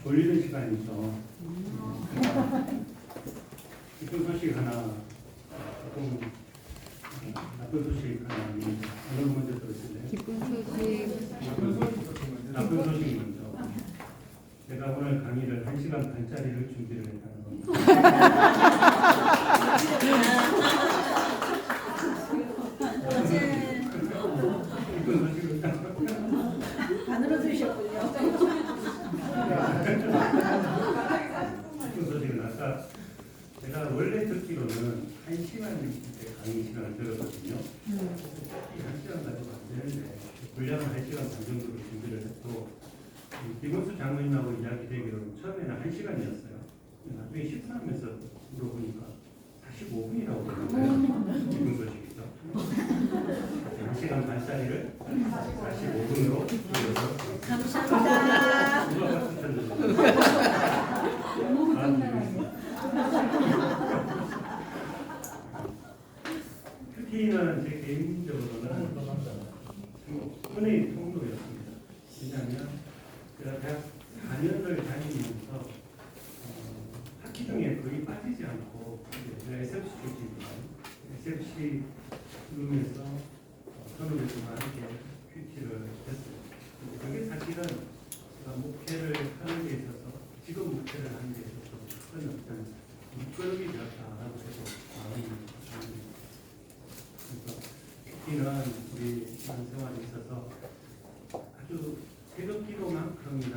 돌리는 시간이죠. 기쁜 소식 하나, 조금 나쁜 소식 하나, 어느 먼저 들으실래요? 기쁜 소식. 나쁜 소식 먼저. 제가 오늘 강의를 1시간 반짜리를 준비를 했다는 겁니다. 기쁜 소식을 반으로 들으셨군요. 기쁜 소식은 아까 제가 원래 듣기로는 1시간 강의 시간을 들었거든요. 이 1시간 가지고 안 되는데 분량은 1시간 반 정도로 준비를 했고 김원수 장모님하고 이야기되기로는 처음에는 1시간이었어요. 나중에 식사하면서 물어보니까 45분이라고 그러더라고요. 기쁜 소식이죠. 1시간 반짜리를 45분으로 줄여서 감사합니다. 누가 박수 쳤는지. 큐티는 제 개인적으로는 은혜의 통로였습니다. 왜냐하면 제가 대학 4년을 다니면서 학기 중에 거의 빠지지 않고 제가 SFC 출신입니다. SFC 룸에서 선후배도 많게 큐티를 했어요. 그게 사실은 제가 목회를 하는 데 있어서 지금 목회를 하는 데 있어서 큰 어떤 밑거름이 되었다라고 해도 마음이 듭니다. 그래서 큐티는 우리 신앙생활에 있어서 아주 새벽 기도만큼이나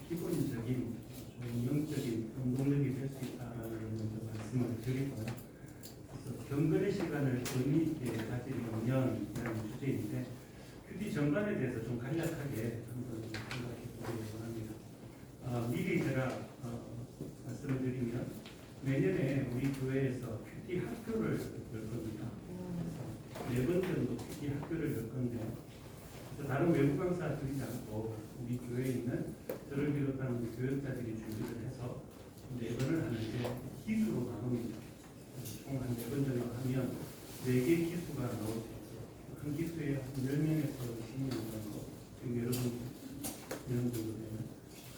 기본적인 좀 영적인 운동력이 될 수 있다는 말씀을 드리고요. 그래서 경건의 시간을 의미 있게 가지려면 이라는 주제인데 큐티 전반에 대해서 좀 간략하게 한번 생각해 보려고 합니다. 미리 제가 말씀을 드리면 내년에 우리 교회에서 큐티 학교를 열 겁니다. 4번 정도 큐티 학교를 열 건데요. 다른 외부 강사 드리지 않고 우리 교회에 있는 저를 비롯한 우리 교역자들이 준비를 해서 4번을 하는데 기수로 나눕니다. 총 한 4번 정도 하면 4개 기수가 나올 수 있어요. 한 기수에 10명에서 20명 정도, 지금 여러분 이런 정도 되면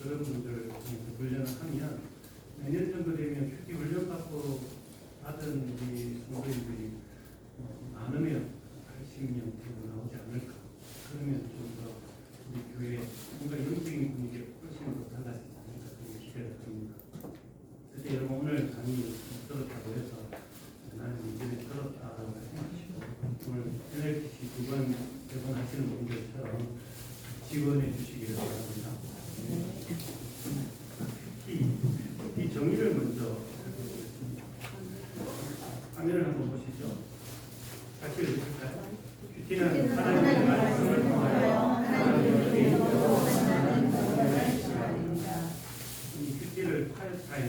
그런 분들을 통해서 훈련을 하면 내년 정도 되면 큐티 훈련 받고 받은 우리 성도님들이 많으면 80명 정도 나오지 않을까. 그러면 좀 더 우리 교회 뭔가 영적인 분위기가 훨씬 더 달라지지 않을까 그렇게 기대를 합니다. 그래서 여러분 오늘 강의 들었다고 해서 나는 이제는 들었다라고 생각하시고 오늘 NLPC 2번, 3번 하시는 분들처럼 지원해 주시기를 바랍니다. 이 정의를 먼저 살펴보겠습니다. 화면을 한번 보시죠. 같이 읽을까요? 큐티는 하나님의 말씀을 통하여 하나님의 개인적으로 만나는 공동의 시간입니다. 이 큐티를 타임,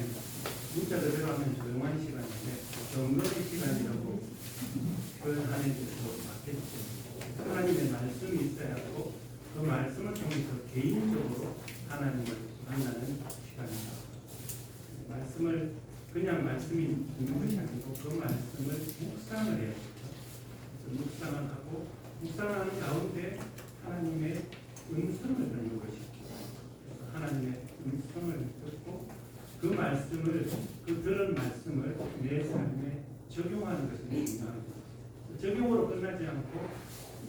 문자 그대로 하면 조용한 시간인데 경건의 시간이라고 표현하는 것도 맞겠죠. 하나님의 말씀이 있어야 하고 그 말씀을 통해서 개인적으로 하나님을 만나는 시간입니다. 말씀을 그냥 말씀이 있는 것이 아니고 그 말씀을 묵상을 해야 합니다. 묵상을 하고 묵상하는 가운데 하나님의 음성을 듣는 것이죠. 그래서 하나님의 음성을 듣고 그 말씀을 그 들은 말씀을 내 삶에 적용하는 것이 중요합니다. 적용으로 끝나지 않고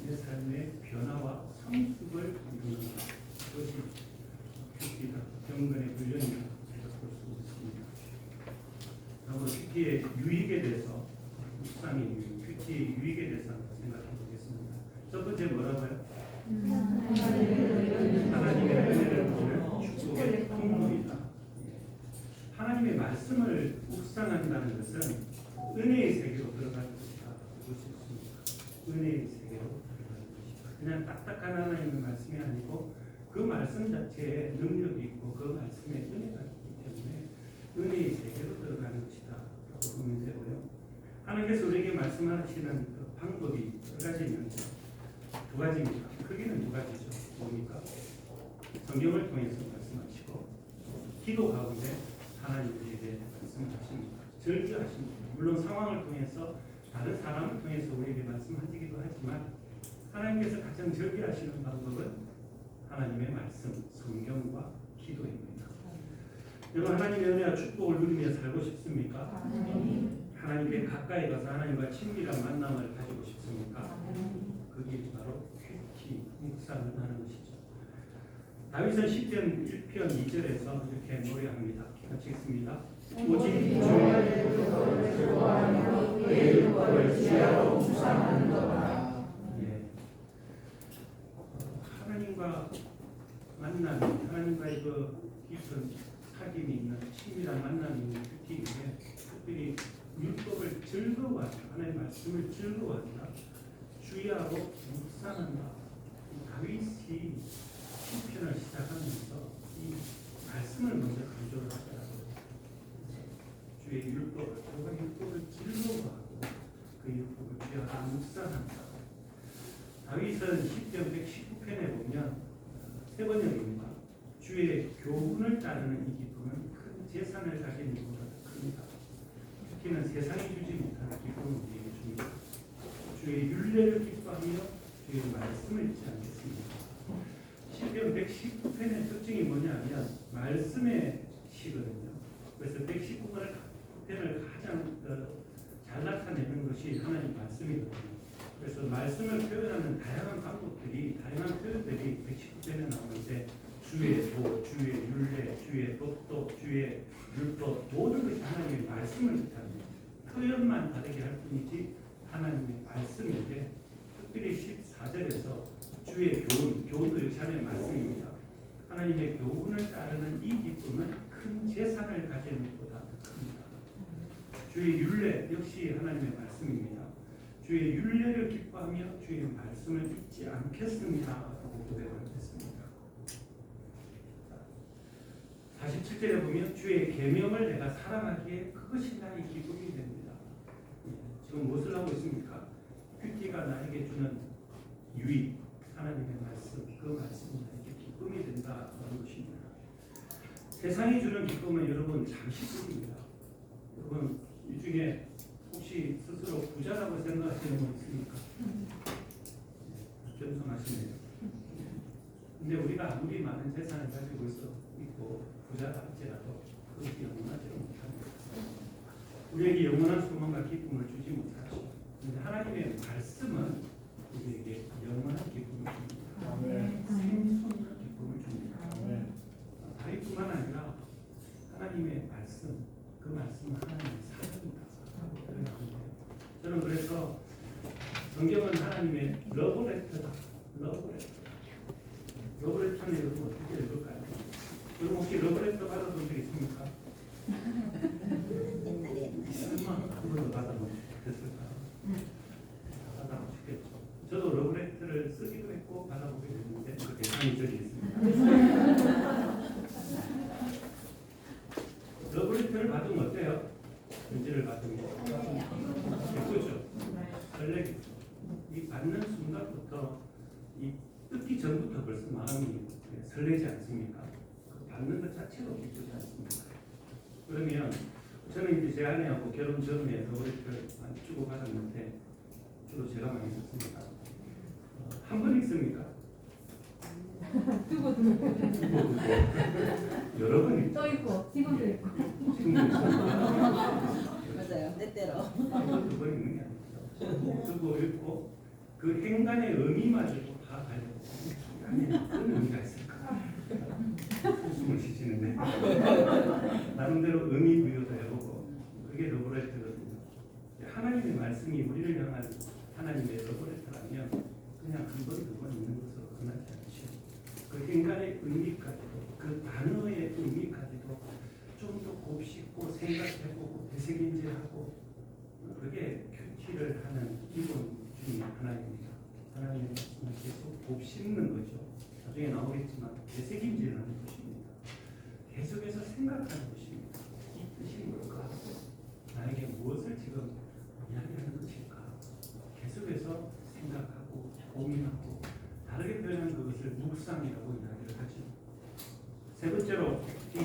내 삶의 변화와 성숙을 이루는 것이 큐티다. 경건의 훈련이다. 볼 수 있습니다. 다음으로 큐티의 유익에 대해서 묵상의 유익, 큐티의 유익에 대해서 한번 생각해 보겠습니다. 첫 번째 뭐라고요? 하나님의 은혜를 보는 축복의 통로이다. 하나님의 말씀을 묵상한다는 것은 은혜의 세계로 들어가는 것이다. 볼 수 있습니다. 은혜의 세계로 들어가는 것이다. 그냥 딱딱한 하나님의 말씀이 아니고 그 말씀 자체에 능력이 있고 그 말씀에 은혜가 있기 때문에 은혜의 세계로 들어가는 것이다. 라고 보면 되고요. 하나님께서 우리에게 말씀하시는 그 방법이 두 가지 있는데 두 가지입니다. 크기는 두 가지죠. 뭡니까? 성경을 통해서 말씀하시고 기도 가운데 하나님에게 말씀하십니다. 절기하십니다. 물론 상황을 통해서 다른 사람을 통해서 우리에게 말씀하시기도 하지만 하나님께서 가장 절기하시는 방법은 하나님의 말씀, 성경과 기도입니다. 여러분 하나님의 은혜와 축복을 누리며 살고 싶습니까? 하나님께 가까이 가서 하나님과 친밀한 만남을 가지고 싶습니까? 그게 바로 큐티 묵상을 하는 것이죠. 다윗은 시편 1편 2절에서 이렇게 노래합니다. 같이 읽습니다. 오직 주의 율법을 즐거워하며 그의 율법을 지혜로 묵상하는도다. 예. 하나님과 만남이, 하나님과의 그 깊은 사귐이 있는 친밀한 만남이 있는 큐티인데, 특별히 율법을 즐거워한다, 하나님의 말씀을 즐거워한다, 주의하고 묵상한다. 다윗이 시편을 시작하면서 이 말씀을 먼저 강조를 하더라고요. 주의 율법을, 그가 율법을 즐거워하고 그 율법을 주의하고 묵상한다. 다윗은 시편 119편에 보면 세 번역입니다. 주의 교훈을 따르는 이 기쁨은 큰 재산을 가진 것보다 큽니다. 특히는 세상이 주지 못하는 기쁨을 우리에게 줍니다. 주의 율례를 기뻐하며 주의 말씀을 잊지 않겠습니다. 시편 119편의 특징이 뭐냐면 말씀의 시거든요. 그래서 119편을 가장 잘 나타내는 것이 하나님 말씀이거든요. 그래서 말씀을 표현하는 다양한 방법들이, 다양한 표현들이 119편에 나오는데, 주의 도, 주의 율례, 주의 법도, 주의 율법, 모든 것이 하나님의 말씀을 뜻합니다. 표현만 다르게 할 뿐이지 하나님의 말씀인데, 특별히 14절에서 주의 교훈, 교훈도 역시 하나님의 말씀입니다. 하나님의 교훈을 따르는 이 기쁨은 큰 재산을 가지는 것보다 큽니다. 주의 율례 역시 하나님의 말씀입니다. 주의 율례를 기뻐하며 주의 말씀을 잊지 않겠습니다. 라고 고백을 했습니다. 47절에 보면 주의 계명을 내가 사랑하기에 그것이 나의 기쁨이 됩니다. 지금 무엇을 하고 있습니까? 큐티가 나에게 주는 유익, 하나님의 말씀, 그 말씀이 나에게 기쁨이 된다는 것입니다. 세상이 주는 기쁨은 여러분 잠시뿐입니다. 여러분 이 중에 혹시 스스로 부자라고 생각하시는 분 있습니까? 겸손하시네요. 근데 우리가 아무리 많은 재산을 가지고 있고 부자라 할지라도 그것이 영원하지 못합니다. 우리에게 영원한 소망과 기쁨을 주지 못하죠. 그런데 하나님의 말씀은 우리에게 영원한 기쁨을 줍니다. 생수한 기쁨을 줍니다. 다윗뿐만 아니라 하나님의 말씀, 그 말씀은 하나님의 사랑입니다. 저는 그래서 성경은 하나님의 러브레터다. 러브레터는 여러분 어떻게 읽을까요? 여러분 혹시 러브레터 받아본 적 있습니까? 옛날에 한 번도 받아보셨을까? 받아보셨겠죠. 저도 러브레터를 쓰기도 했고 받아보기도 했는데 그 대상이 저기 있습니다. 러브레터를 받으면 어때요? 편지를 받으면 예쁘죠? 설레겠죠? 이 받는 순간부터 이 뜯기 전부터 벌써 마음이 설레지 않습니까? 그 받는 것 자체도 기쁘지 않습니까? 그러면 저는 이제 제 아내하고 결혼 전에 러브레터를 많이 주고 받았는데 주로 제가 많이 썼습니다. 한 번 읽습니까? 두고 여러 번 읽죠. 또 있고 지금도 있고 지금도 있습니다. 맞아요. 때때로. 두번 읽는 게 아니죠. 두고 읽고 그 행간의 의미마저도 다 알고 아니 어떤 의미가 있을까? 웃음을 쉬시는데 나름대로 의미 부여도 해보고 그게 러브레터거든요. 하나님의 말씀이 우리를 향한 하나님의 러브레터라면 그냥 한 번, 두 번 읽는 것으로 끝나지 않죠. 그 인간의 의미까지도, 그 단어의 의미까지도 좀 더 곱씹고 생각해보고 되새김질하고 그게 큐티를 하는 기본 중에 하나입니다. 하나님의 말씀을 계속 곱씹는 거죠. 나중에 나오겠지만 되새김질하는 것입니다. 계속해서 생각하는 것입니다. 이 뜻이 뭘까? 나에게 무엇을 지금 이야기하는 것일까? 계속해서 생각하고 고민하고 다르게 표현한 그것을 묵상이라고 이야기를 하죠. 세 번째로 이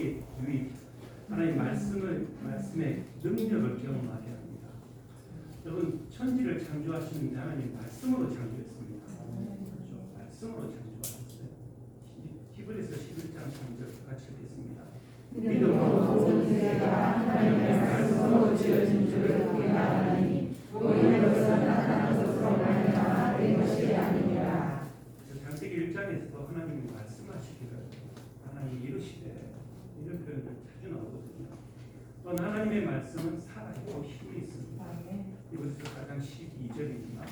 유익, 하나님 말씀의 능력을 경험하게 합니다. 여러분 천지를 창조하시는 하나님 말씀으로 창조했습니다. 그렇죠? 말씀으로 창조하셨어요. 히브리서 11장 3절 같이 읽겠습니다. 믿음으로 또는 하나님의 말씀은 살아있고 힘이 있습니다. 이것은 가장 12절입니다.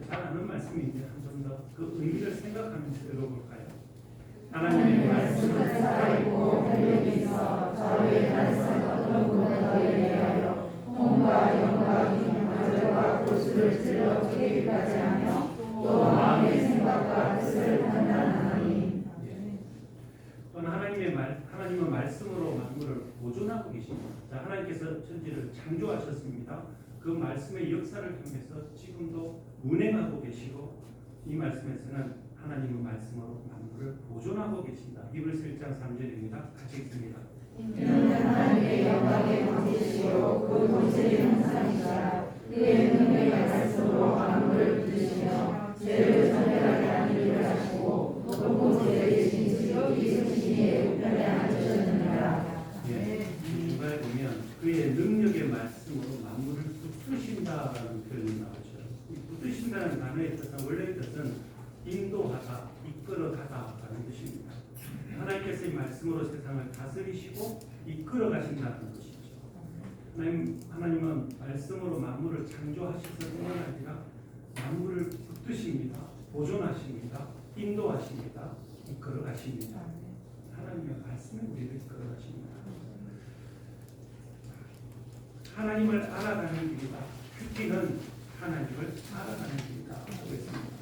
잘 아는 말씀인데 한 번 더 그 의미를 생각하면서 읽어볼까요? 하나님의 말씀은 살아있고 능력이 있어 좌우의 가능성과 어떤 분야에 대하여 혼과 영과 힘과 고수를 찔러 깨기까지 하며 또 마음의 생각과 뜻을 판단하니. 또는 하나님은 말씀으로 만물을 보존하고 계십니다. 자, 하나님께서 천지를 창조하셨습니다. 그 말씀의 역사를 통해서 지금도 운행하고 계시고 이 말씀에서는 하나님은 말씀으로 만물을 보존하고 계신다. 히브리서 1장 3절입니다. 같이 읽습니다. 이는 하나님의 영광의 본체시요 그 본체의 형상이시라 그의 능력의 말씀으로 만물을 붙드시며 죄를 정결하게 하는 일을 하시고 그 본체의 계신 이승신의 우편에 앉으셨느니라. 이 중간에 보면 그의 능력의 말씀으로 만물을 붙드신다라는 표현이 나오죠. 이 붙드신다는 단어의 뜻은 원래 뜻은 인도하다, 이끌어가다라는 뜻입니다. 하나님께서 이 말씀으로 세상을 다스리시고 이끌어가신다는 것이죠. 하나님은 말씀으로 만물을 창조하셔서뿐만 아니라 만물을 붙드십니다. 보존하십니다. 인도하십니다. 이끌어가십니다. 하나님의 말씀에 우리를 이끌어가십니다. 하나님을 알아가는 길이다. 큐티는 하나님을 알아가는 길이다 하고 있습니다.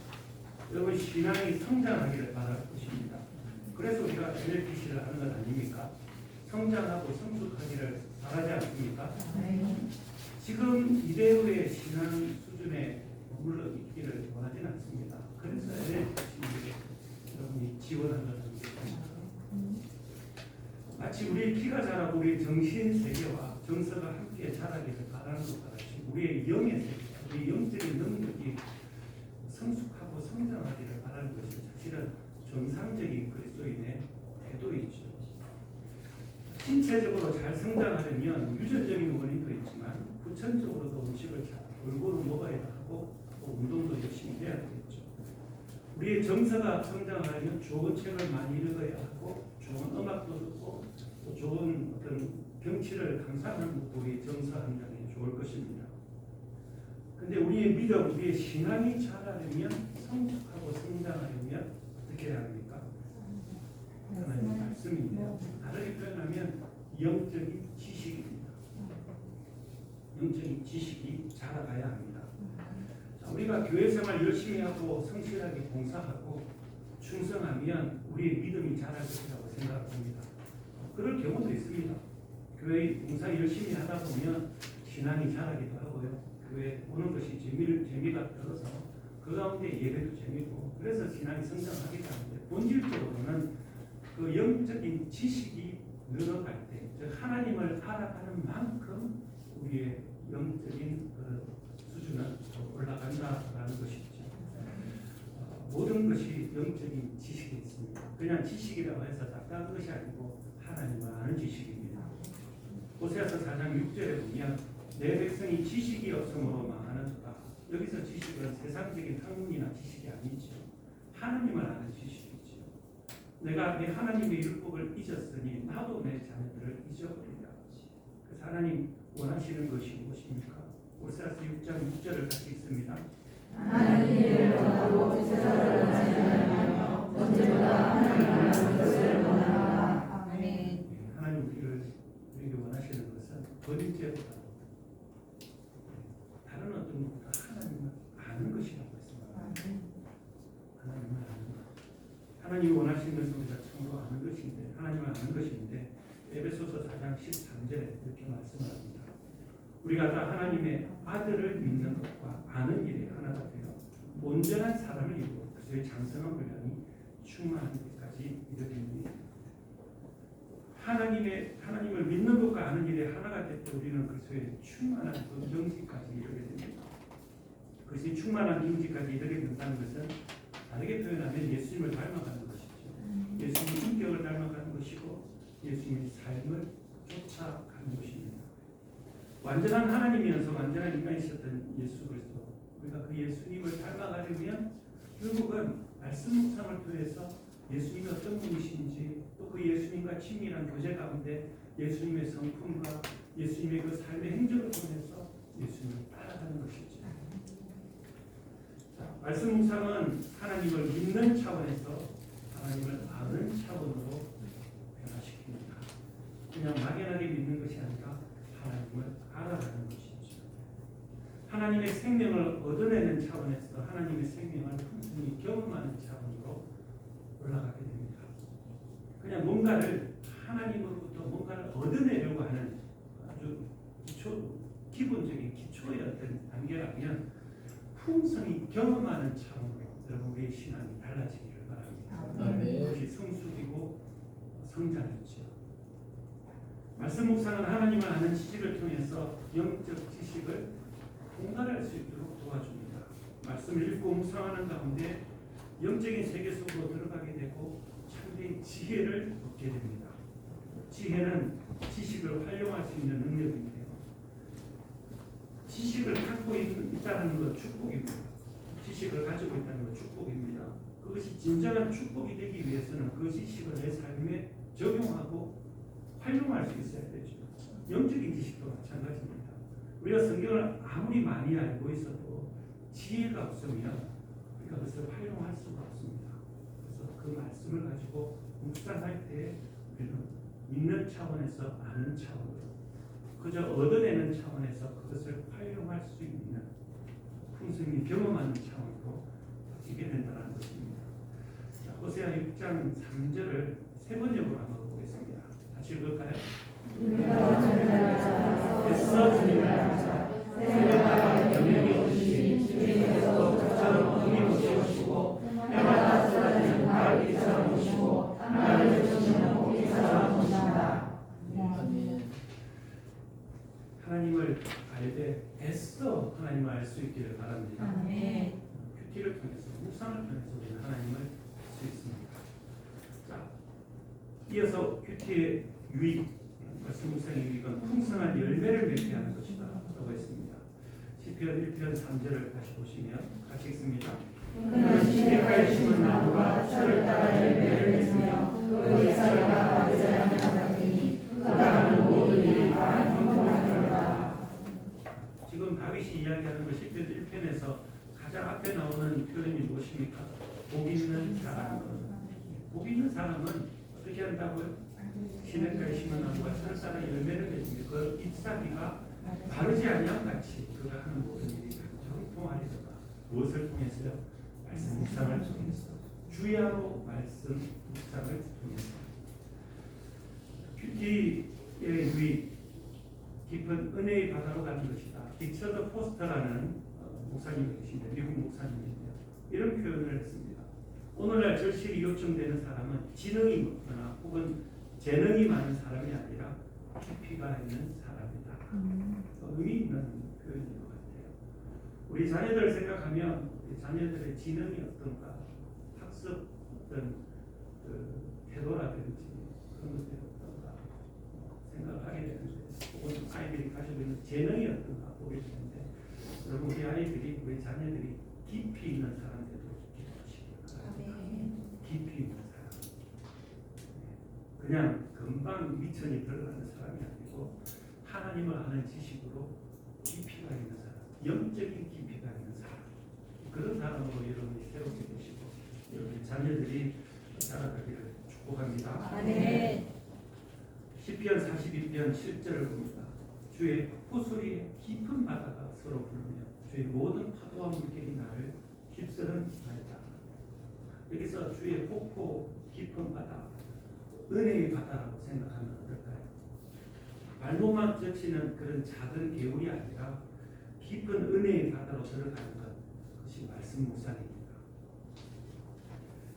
여러분 신앙이 성장하기를 바랄 것입니다. 그래서 우리가 NLPC를 하는 것 아닙니까? 성장하고 성숙하기를 바라지 않습니까? 지금 이대로의 신앙 수준에 머물러 있기를 원하진 않습니다. 그래서 NLPC를 여러분이 지원하는 것입니다. 마치 우리의 키가 자라고 우리의 정신 세계와 정서가 함께 자라기를 바라는 것과 같이 우리의 영의 세계, 우리의 영적인 능력이 성숙하고 성장하기를 바라는 것이 사실은 정상적인 그리스도인의 태도이죠. 신체적으로 잘 성장하려면 유전적인 원인도 있지만 후천적으로도 음식을 잘 골고루 먹어야 하고 또 운동도 열심히 해야 되겠죠. 우리의 정서가 성장하려면 좋은 책을 많이 읽어야 하고 좋은 음악도 듣고 또 좋은 어떤 경치를 감상하는 것도 우리 정서 함량에 좋을 것입니다. 근데 우리의 믿음, 우리의 신앙이 자라려면 성숙하고 성장하려면 어떻게 해야 합니까? 하나님의 말씀인데요. 다르게 표현하면 영적인 지식입니다. 영적인 지식이 자라가야 합니다. 자, 우리가 교회 생활 열심히 하고 성실하게 봉사하고 충성하면 우리의 믿음이 자랄 것이라고 생각합니다. 그럴 경우도 있습니다. 교회 봉사 열심히 하다 보면 신앙이 자라기도 하고요. 교회 오는 것이 재미가 들어서 그 가운데 예배도 재미고 그래서 신앙이 성장하기도 하는데 본질적으로는 그 영적인 지식이 늘어갈 때, 즉 하나님을 알아가는 만큼 우리의 영적인 수준은 올라간다라는 것이죠. 모든 것이 영적인 지식이 있습니다. 그냥 지식이라고 해서 딱딱한 것이 아니고 하나님을 아는 지식입니다. 호세아서 4장 6절에 보면 내 백성이 지식이 없음으로 망하는도다. 여기서 지식은 세상적인 학문이나 지식이 아니죠. 하나님을 아는 지식이죠. 내가 내 하나님의 율법을 잊었으니 나도 내 자녀들을 잊어버리라. 그래서 하나님 원하시는 것이 무엇입니까? 호세아서 6장 6절을 같이 읽습니다. 하나님을 원하고 제사를 원하지 않으며 언제보다 하나님을 아는 것을 원하노라. 아멘. 하나님 우리에게 원하시는 것은 번제보다 다른 어떤 것보다 하나님을 아는 것이라고 했습니다. 하나님을 아는 것. 하나님이 원하시는 것은 우리가 참으로 아는 것인데 하나님을 아는 것인데 에베소서 4장 13절에 이렇게 말씀을 합니다. 우리가 다 하나님의 아들을 믿는 것과 아는 일에 하나가 되어 온전한 사람을 이루고 그의 장성한 분량이 충만한 데까지 이르리니 하나님을 믿는 것과 아는 일에 하나가 될 때 우리는 그리스도의 충만한 그 경지까지 이르게 됩니다. 그것이 충만한 경지까지 이르게 된다는 것은 다르게 표현하면 예수님을 닮아가는 것이죠. 예수님의 인격을 닮아가는 것이고 예수님의 삶을 쫓아가는 것입니다. 완전한 하나님이면서 완전한 인간이셨던 예수 그리스도, 우리가 그 예수님을 닮아가려면 결국은 말씀 묵상을 통해서 예수님이 어떤 분이신지 또 그 예수님과 예수님과 친밀한 교제 가운데 예수님의 성품과 예수님의 그 삶의 행적을 통해서 예수님을 따라가는 것이죠. 자, 말씀 묵상은 하나님을 믿는 차원에서 하나님을 아는 차원으로 변화시킵니다. 그냥 막연하게 믿는 것이 아니라 하나님을 알아가는 것이죠. 하나님의 생명을 얻어내는 차원에서 하나님의 생명을 풍성히 경험하는 차원으로 올라가게 됩니다. 그냥 뭔가를 하나님으로부터 뭔가를 얻어내려고 하는 아주 기본적인 기초의 어떤 단계라면 풍성히 경험하는 차원으로 여러분의 신앙이 달라지기를 바랍니다. 그것이 성숙이고 성장이죠. 말씀 묵상은 하나님을 아는 지식을 통해서 영적 지식을 공간할 수 있도록 도와줍니다. 말씀을 읽고 묵상하는 가운데 영적인 세계 속으로 들어가게 되고 참된 지혜를 얻게 됩니다. 지혜는 지식을 활용할 수 있는 능력인데요. 지식을 갖고 있다는 것 축복입니다. 지식을 가지고 있다는 것 축복입니다. 그것이 진정한 축복이 되기 위해서는 그 지식을 내 삶에 적용하고 활용할 수 있어야 되죠. 영적인 지식도 마찬가지입니다. 우리가 성경을 아무리 많이 알고 있어도 지혜가 없으면 우리가 그것을 활용할 수가 없습니다. 그래서 그 말씀을 가지고 묵상할 때 우리는 믿는 차원에서 아는 차원으로 그저 얻어내는 차원에서 그것을 활용할 수 있는 풍성히 경험하는 차원으로 바뀌게 된다는 것입니다. 자, 호세아 6장 3절을 세 번역으로 한번 보겠습니다. 같이 읽을까요? 애써 주님을 찾아 새벽과 경력이 없이 주님께서 저처럼 힘이 오시고 해마다 쏟아지는 가을비처럼 오시고 하늘을 주시는 복비처럼 오신다. 하나님을 알되 애써 하나님을 알 수 있기를 바랍니다. 큐티를 통해서 묵상을 통해서 우리는 하나님을 알 수 있습니다. 자, 이어서 큐티의 유익 말씀 묵상의 유익은 풍성한 열매를 맺게 하는 것이다 라고 했습니다. 시편 1편 3절을 다시 보시면 같이 읽습니다. 그는 시냇가에 심은 나무가 철을 따라 열매를 맺으며 그 잎사귀가 마르지 않는 같으니 그가 모든 일이 다 형통하리로다. 지금 다윗이 이야기하는 것 시편 1편에서 가장 앞에 나오는 표현이 무엇입니까? 복 있는 사람. 복 있는 사람은 어떻게 한다고요? 시냇가에 심은 나무가 철을 따라 열매를 맺으며 그 잎사귀가 마르지 아니함 같이 그가 하는 모든 일이 다 형통하리로다. 무엇을 통해서요? 말씀 묵상을 통해서 주야로 말씀 묵상을 통해서 큐티의 유익 깊은 은혜의 바다로 가는 것이다. 리처드 포스터라는 목사님이 계신데 미국 목사님인데요. 이런 표현을 했습니다. 오늘날 절실히 요청되는 사람은 지능이 높거나 혹은 재능이 많은 사람이 아니라 깊이가 있는 사람이다. 의미 있는 표현인 것 같아요. 우리 자녀들 생각하면 우리 자녀들의 지능이 어떤가, 학습 어떤 그 태도라든지 그런 것들이 어떤가 생각을 하게 되는데, 혹은 아이들이 가지고 있는 재능이 어떤가 보게 되는데, 여러분 우리 아이들이 우리 자녀들이 깊이 있는 사람들도 기도하시기 바랍니다. 깊이 있는 사람. 그냥 금방 미천이 들어가는 사람이 아니고 하나님을 아는 지식으로 깊이가 있는 사람, 영적인 깊이가 있는 사람, 그런 사람으로 여러분이 새롭게 되시고 여러분의 자녀들이 자라가기를 축복합니다. 시편 42편 7절을 봅니다. 주의 호소리에 깊은 바다가 서로 부르며 주의 모든 파도와 물결이 나를 휩쓸은하였다. 여기서 주의 폭포 깊은 바다, 은혜의 바다라고 생각하면 어떨까요? 발목만 적시는 그런 작은 개울이 아니라 깊은 은혜의 바다로 들어가는 것, 그것이 말씀 묵상입니다.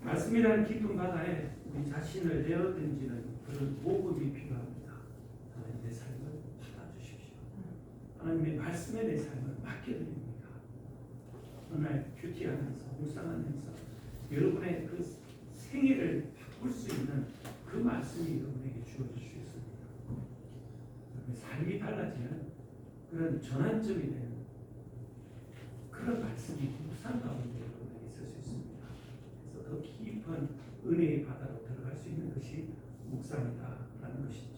말씀이라는 깊은 바다에 우리 자신을 내어던지는 그런 모금이 필요합니다. 하나님 내 삶을 받아주십시오. 하나님의 말씀에 내 삶을 맡겨드립니다. 어느 날 큐티하면서 묵상하면서 여러분의 그 생애를 바꿀 수 있는 그 말씀이 여러분에게 주어질 수 있습니다. 삶이 달라지는 그런 전환점이 되는 그런 말씀이 묵상 가운데 여러분에게 있을 수 있습니다. 그래서 더 깊은 은혜의 바다로 들어갈 수 있는 것이 묵상 묵상이다라는 것이죠.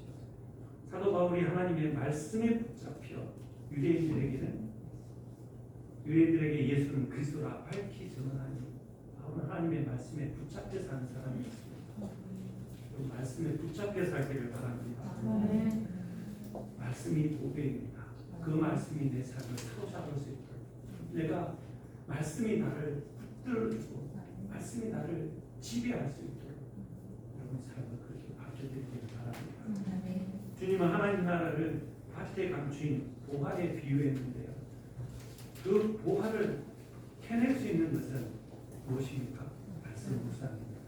사도 바울이 하나님의 말씀에 붙잡혀 유대인들에게 예수는 그리스도라 밝히 증언하니 바울은 하나님의 말씀에 붙잡혀 사는 사람이었습니다. 그 말씀에 붙잡혀 살기를 바랍니다. 말씀이 보배입니다. 그 말씀이 내 삶을 사로잡을 수 있도록 내가 말씀이 나를 붙들고 말씀이 나를 지배할 수 있도록 여러분 삶을 그렇게 바꿔드리기를 바랍니다. 주님은 하나님 나라를 밭에 감추인 보화에 비유했는데요. 그 보화를 캐낼 수 있는 것은 무엇입니까? 말씀 묵상입니다.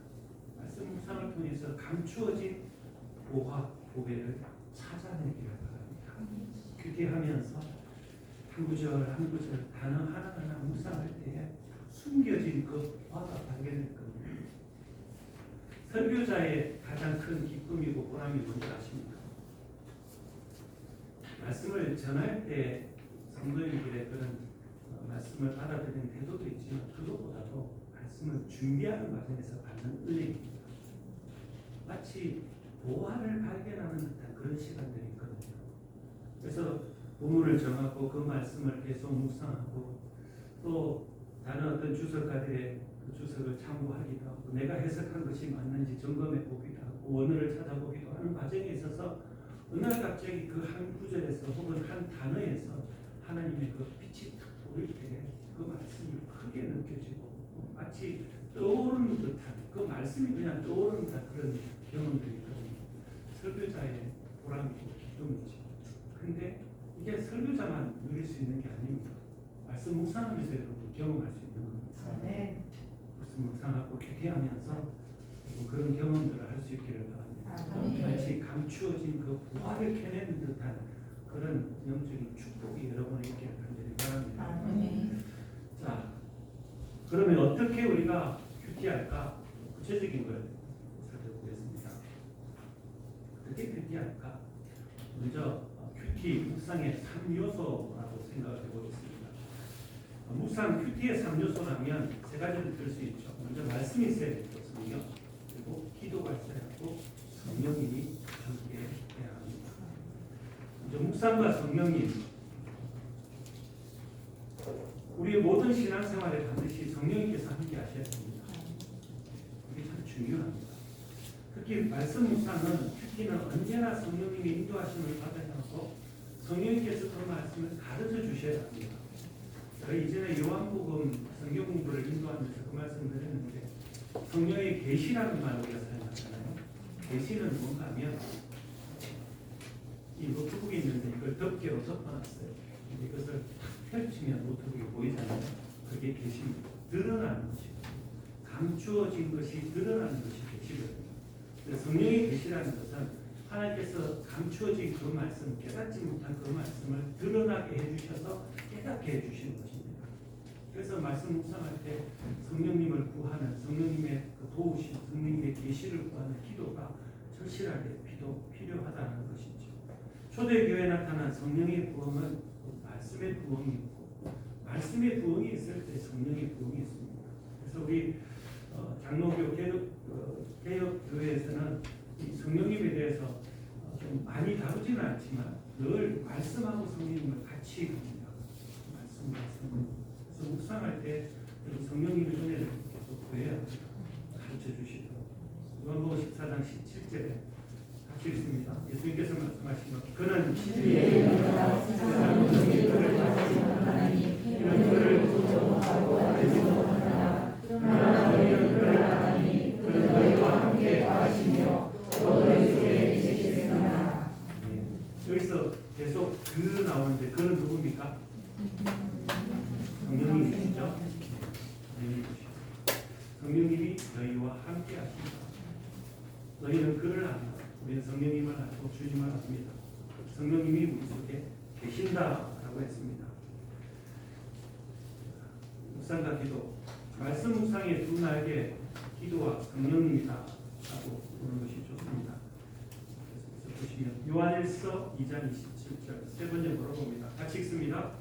말씀 묵상을 통해서 감추어진 보화, 보배를 찾아내기를 바랍니다. 그렇게 하면서 한 구절 한 구절 단어 하나하나 묵상할 때에 숨겨진 그 보화가 발견될 겁니다. 설교자의 가장 큰 기쁨이고 보람이 뭔지 아십니까? 말씀을 전할 때 성도님들의 그런 말씀을 받아들이는 태도도 있지만 그것보다도 말씀을 준비하는 과정에서 받는 은혜입니다. 마치 보화를 발견하는 듯한 그런 시간들이 있거든요. 그래서 본문을 정하고 그 말씀을 계속 묵상하고 또 다른 어떤 주석가들의 그 주석을 참고하기도 하고 내가 해석한 것이 맞는지 점검해 보기도 하고 원어를 찾아보기도 하는 과정에 있어서 어느 날 갑자기 그 한 구절에서 혹은 한 단어에서 하나님의 그 빛이 탁 보일 때 그 말씀이 크게 느껴지고 마치 떠오르는 듯한 그 말씀이 그냥 떠오르는 듯한 그런 경험들이 있거든요. 설교자의 보람이고 기쁨이죠. 근데 이게 설교자만 누릴 수 있는 게 아닙니다. 말씀 묵상하면서 여러분 경험할 수 있는 겁니다. 말씀 묵상하고 회개하면서 그런 경험들을 할 수 있기를 바랍니다. 마치 감추어진 그 보화를 캐내는 듯한 그런 영적인 축복이 여러분에게 있기를 간절히 바랍니다. 자, 그러면 어떻게 우리가 큐티할까? 구체적인 걸 살펴보겠습니다. 어떻게 큐티할까? 먼저 큐티 묵상의 3요소라고 생각을 해보겠습니다. 묵상 큐티의 3요소라면 세 가지를 들 수 있죠. 먼저 말씀이 있어야 되죠. 성경. 그리고 기도가 있어야 하고 성령님이 함께 해야 합니다. 먼저 묵상과 성령님. 우리의 모든 신앙생활에 반드시 성령님께서 함께 하셔야 됩니다. 이게 참 중요합니다. 특히 말씀 묵상은 큐티는 언제나 성령님의 인도하심을 받아야 하고 성령님께서 그 말씀을 가르쳐 주셔야 합니다. 저희 이전에 요한복음 성경 공부를 인도하면서 그 말씀을 드렸는데 성령의 계시라는 말 우리가 사용하잖아요. 계시는 뭔가 하면 이 노트북이 있는데 이걸 덮개로 덮어놨어요. 이것을 펼치면 노트북이 보이잖아요. 그게 계시입니다. 드러나는 것이고 감추어진 것이 드러나는 것이 계시거든요. 성령의 계시라는 것은 하나님께서 감추어진 그 말씀, 깨닫지 못한 그 말씀을 드러나게 해주셔서 깨닫게 해주시는 것입니다. 그래서 말씀 묵상할 때 성령님을 구하는 성령님의 그 도우심, 성령님의 계시를 구하는 기도가 절실하게 필요하다는 것이죠. 초대교회에 나타난 성령의 부흥은 말씀의 부흥이 있고 말씀의 부흥이 있을 때 성령의 부흥이 있습니다. 그래서 우리 장로교 개혁교회에서는 이 성령님에 대해서 좀 많이 다루지는 않지만 늘 말씀하고 성령님을 같이 합니다. 말씀. 그래서 묵상할 때 성령님의 은혜를 계속 구해야 합니다. 가르쳐 주시도록. 요한복음 14장 17절에 같이 읽습니다. 예수님께서 말씀하시면 그는 진리의 영이라 세상은 그를 받지 못하나니 이는 그를 부정하고 알지 못하나 그러나 너희는 그를 아나니 그는 너희와 함께 거하시며 또 너희 속에 계시겠으나. 여기서 계속 그 나오는데 그는 누굽니까? 성령님이시죠. 성령님이 너희와 함께 하십니다. 너희는 그를 아나 우리는 성령님을 알고 주님을 압니다. 성령님이 우리 속에 계신다라고 했습니다. 묵상과 기도, 말씀 묵상의 두 날개 기도와 성령님이다 라고 보는 것이 좋습니다. 그래서 보시면 요한일서 2장 27절 세 번째 물어봅니다. 같이 읽습니다.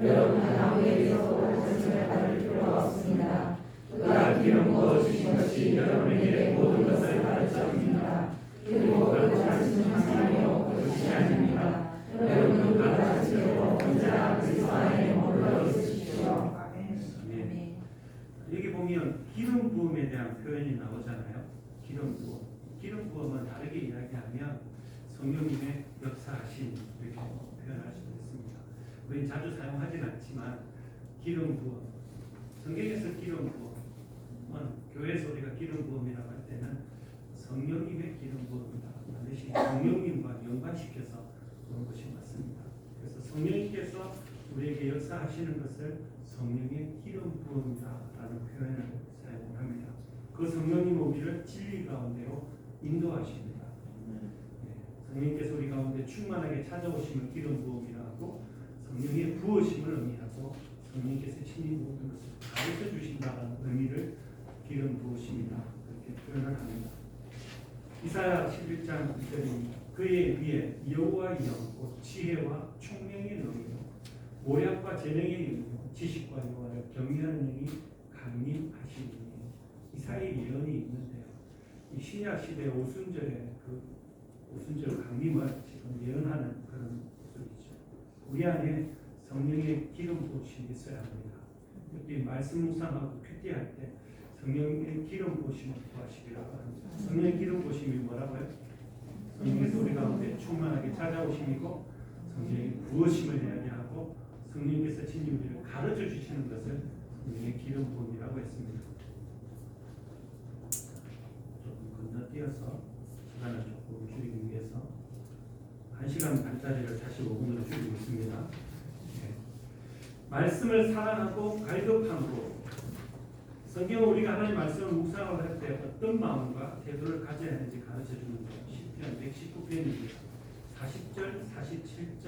여러분 나무에게서 가르침을 받을 필요가 없습니다. 보면 기름 부음에 대한 표현이 나오잖아요. 기름 부음. 기름 부음은 다르게 이야기하면 성령님의 역사하심 이렇게 표현할 수 있습니다. 우리는 자주 사용하지는 않지만 기름 부음. 성경에서 기름 부음은 교회에서 우리가 기름 부음이라고 할 때는 성령님의 기름 부음이다. 반드시 성령님과 연관시켜서 그런 것이 맞습니다. 그래서 성령님께서 우리에게 역사하시는 것을 성령의 기름 부음이다라는 표현을 사용합니다. 그 성령님 우리를 진리 가운데로 인도하십니다. 성령님께서 우리 가운데 충만하게 찾아오심을 기름 부음이라 하고 성령의 부으심을 의미하고 성령님께서 친히 모든 것을 가르쳐 주신다는 의미를 기름 부으심이다 그렇게 표현을 합니다. 이사야 11장 2절입니다. 그의 위에 여호와의 영, 곧 지혜와 총명의 영이요 모략과 재능의 영이요 지식과 여호와를 경외하는 영이 강림하시니 이사야의 예언이 있는데요. 이 신약 시대 오순절의 그 오순절 강림을 지금 예언하는 그런 모습이죠. 우리 안에 성령의 기름 부으심이 있어야 합니다. 이렇게 말씀 묵상하고 큐티할 때 성령의 기름 부으심을 구하시기라고 합니다. 성령의 기름 부으심이 뭐라고요? 성령께서 우리 가운데 충만하게 찾아오심이고 성령의 부으심을 이야기하고 성령께서 친히 우리를 가르쳐 주시는 것을 성령의 기름 부음이라고 했습니다. 조금 건너뛰어서 시간을 조금 줄이기 위해서 1시간 반짜리를 다시 5분으로 줄이고 있습니다. 네. 말씀을 사랑하고 갈급함으로 성경은 우리가 하나님 말씀을 묵상을 할 때 어떤 마음과 태도를 가져야 하는지 가르쳐주는 거예요. 시편 119편입니다. 40절, 47절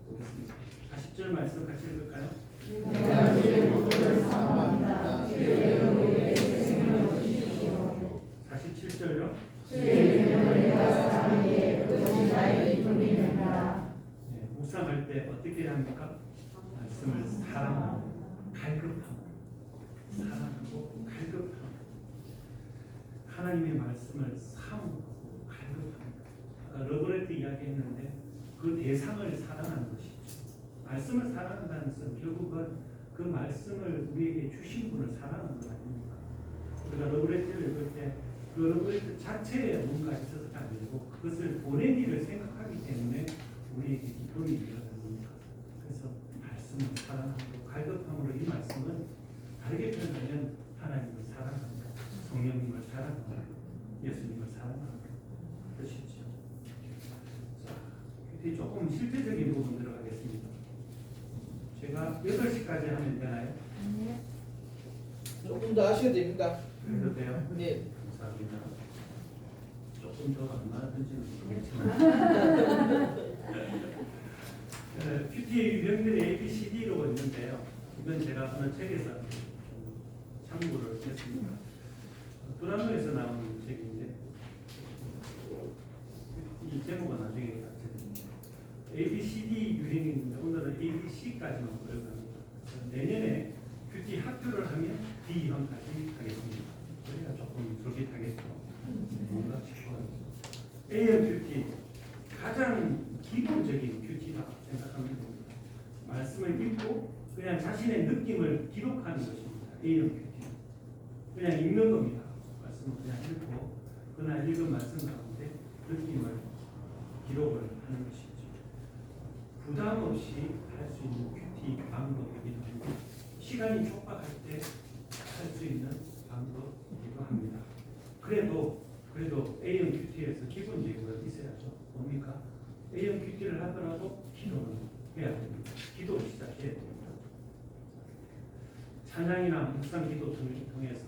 보겠습니다. 40절 말씀 같이 읽을까요? 내가 주의 목소리를 사모합니다. 주의 영광에 생명을 주시옵소서. 47절요? 주의 이름을 내가 사랑해 그것이 나의 기쁨이니라. 네, 묵상할 때 어떻게 해야 합니까? 말씀을 사랑하고 갈급함. 사랑하고 갈급함. 하나님의 말씀을 사모하고 갈급합니다. 아까 러브레트 이야기했는데 그 대상을 사랑하는 것이죠. 말씀을 사랑한다는 것은 결국은 그 말씀을 우리에게 주신 분을 사랑하는 것 아닙니까? 우리가 러브레트를 읽을 때 그 러브레트 자체에 뭔가 있어서가 아니고 그것을 보낸 일을 생각하기 때문에 우리에게 기쁨이 일어납니다. 그래서 말씀을 사랑하고 갈급함으로 이 말씀은 다르게 표현하면 하나님을 사랑합니다. 성령님을 사랑합니다. 예수님을 사랑합니다. 그것이죠. 자, 이제 조금 실제적인 부분 들어가겠습니다. 제가 8시까지 하면 되나요? 조금 더 하셔도 됩니다. 그래도 돼요? 네. 감사합니다. 조금 더 얼마든지는 모르겠지만 큐티 유형들이 ABCD로 있는데요. 이건 제가 어느 책에서 참고를 했습니다. 브라노에서 나온 책인데 이 제목은 나중에 같이 ABCD 유행인데 오늘은 ABC까지만 보여갑니다. 내년에 큐티 학교를 하면 D형까지 하겠습니다. 그래야 조금 솔깃하겠죠. 뭔가 싶어요. A형 큐티 가장 기본적인 큐티다 생각하면 됩니다. 말씀을 읽고 그냥 자신의 느낌을 기록하는 것입니다. A형 큐티. 그냥 읽는 겁니다. 말씀을 그냥 읽고 그날 읽은 말씀 가운데 느낌을 기록을 하는 것이죠. 부담 없이 할 수 있는 큐티 방법이기도 합니다. 시간이 촉박할 때 할 수 있는 방법이기도 합니다. 그래도 A형 큐티에서 기본적으로 있어야죠. 뭡니까? A형 큐티를 하더라도 기도는 해야 됩니다. 기도를 시작해야 됩니다. 찬양이나 묵상 기도 등을 통해서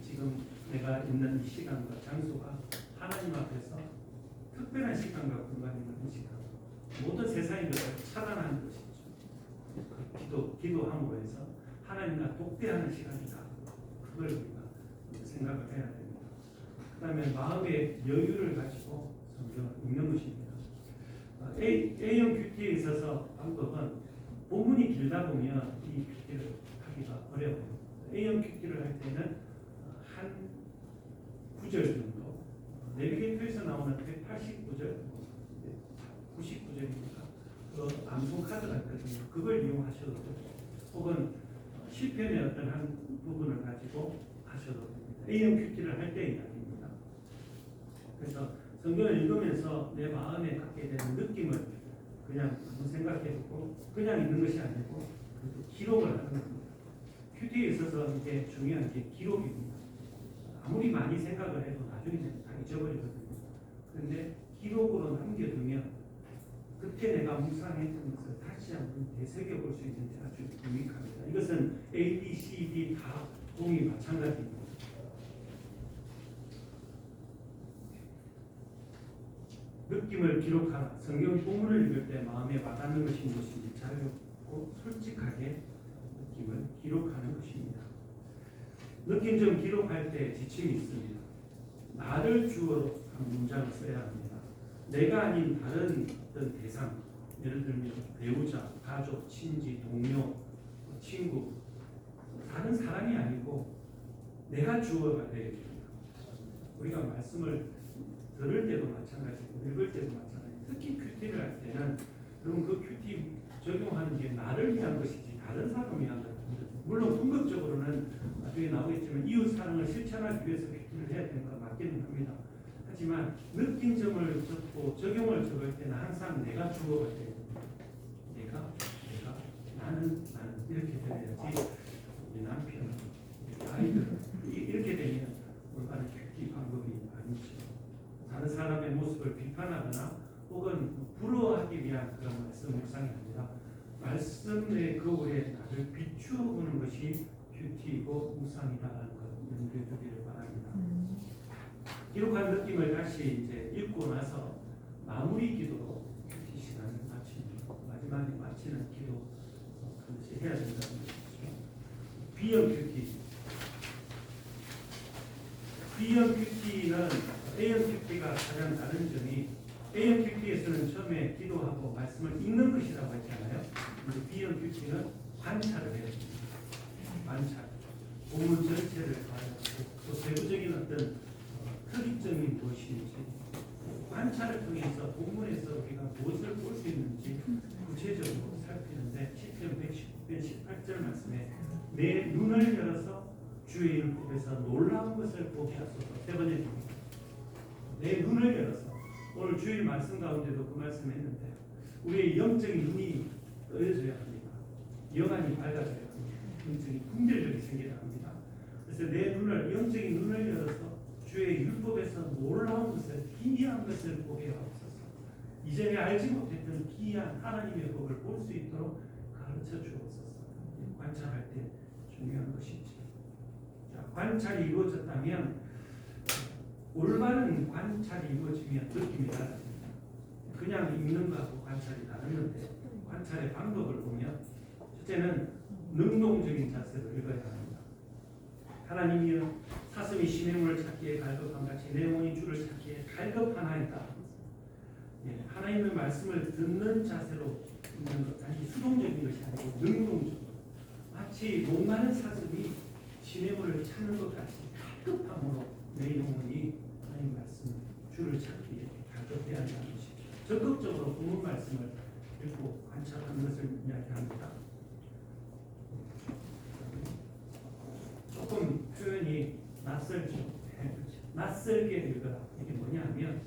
지금 내가 있는 이 시간과 장소가 하나님 앞에서 특별한 시간과 공간이 있는 시간, 모든 세상의 것을 차단하는 것이죠. 그 기도함으로 해서 하나님과 독대하는 시간이다. 그걸 우리가 생각을 해야 됩니다. 그 다음에 마음의 여유를 가지고 성경을 읽는 것입니다. A형 큐티에 있어서 방법은 본문이 길다 보면 이 큐티를 하기가 어려워요. A형 큐티를 할 때는 한 9절 정도, 내비게이터에서 나오는 189절, 99절입니까? 그 암송 카드가 있거든요. 그걸 이용하셔도 되고, 혹은 시편의 어떤 한 부분을 가지고 가지고 하셔도 됩니다. A형 큐티를 할 때 이야기입니다. 그래서 성경을 읽으면서 내 마음에 갖게 되는 느낌을 그냥 한번 생각해보고 그냥 있는 것이 아니고 기록을 하는 겁니다. 큐티에 있어서 이게 중요한 게 기록입니다. 아무리 많이 생각을 해도 나중에는 다 잊어버리거든요. 그런데 기록으로 남겨두면 그때 내가 묵상했던 것을 다시 한번 되새겨볼 수 있는 데 아주 유익합니다. 이것은 A, B, C, D 다 동이 마찬가지입니다. 느낌을 기록하라. 성경 본문을 읽을 때 마음에 와닿는 것이 무엇인지 자유롭고 솔직하게 느낌을 기록하는 것입니다. 느낌 좀 기록할 때 지침이 있습니다. 나를 주어로 한 문장을 써야 합니다. 내가 아닌 다른 어떤 대상, 예를 들면 배우자, 가족, 친지, 동료, 친구, 다른 사람이 아니고 내가 주어가 되어야 됩니다. 우리가 말씀을 들을 때도 마찬가지고 읽을 때도 마찬가지고 특히 큐티를 할 때는 그럼 그 큐티 적용하는 게 나를 위한 것이지 다른 사람을 위한 것 아닙니다. 물론 궁극적으로는 나중에 나오겠지만 이웃 사랑을 실천하기 위해서 큐티를 해야 되는 건 맞기는 합니다. 하지만 느낀점을 적고 적용을 적을 때는 항상 내가 주어가 돼야 됩니다. 내가 나는 이렇게 되어야지 우리 남편, 우리 아이들 이렇게 되면 올바른 큐티 방법이 아니죠. 다른 사람의 모습을 비판하거나 혹은 부러워하기 위한 그런 말씀 묵상이 아니라 말씀의 거울에 나를 비추어보는 것이 큐티이고 묵상이다라는 것 염두에 두기를 바랍니다. 기록한 느낌을 다시 이제 읽고 나서 마무리 기도로 큐티 시간을 마칩니다. 마지막에 마치는 기도 반드시 해야 된다는 것이죠. B형 큐티. B형 큐티는 A형 큐티가 가장 다른 점이 A형 큐티에서는 처음에 기도하고 말씀을 읽는 것이라고 했잖아요. 그런데 B형 큐티는 관찰을 해야 됩니다. 관찰. 본문 전체를 봐야하고 또 세부적인 어떤 특이점이 무엇인지 관찰을 통해서 본문에서 우리가 무엇을 볼 수 있는지 구체적으로 살피는데 시편 119편 18절 말씀에 내 눈을 열어서 주의 율법에서 놀라운 것을 보게 하소서. 세 번째 입니다. 내 눈을 열어서 오늘 주일 말씀 가운데도 그 말씀했는데 우리의 영적인 눈이 떠져야 합니다. 영안이 밝아져야 합니다. 영적인 분별력이 생겨야 합니다. 그래서 내 눈을 영적인 눈을 열어서 주의 율법에서 놀라운 것을 기이한 것을 보게 하옵소서. 이전에 알지 못했던 기이한 하나님의 법을 볼 수 있도록 가르쳐 주옵소서. 관찰할 때 중요한 것이지. 자, 관찰이 이루어졌다면 올바른 관찰이 이루어지면 느낌이 달라집니다. 그냥 읽는 거하고 관찰이 다르는데 관찰의 방법을 보면 첫째는 능동적인 자세로 읽어야 합니다. 하나님이여 사슴이 시냇물을 찾기에 갈급한 같이 내 영혼이 주를 찾기에 갈급하나이다. 예, 하나님의 말씀을 듣는 자세로 읽는 것, 아니 수동적인 것이 아니고 능동적으로 마치 목마른 사슴이 시냇물을 찾는 것 같이 갈급함으로 내 영혼이 하나님 말씀 주를 찾기에 갈급해야 한다는 것이죠. 적극적으로 본문 말씀을 읽고 관찰하는 것을 이야기합니다. 조금 표현이 낯설죠. 낯설게 읽어라. 이게 뭐냐면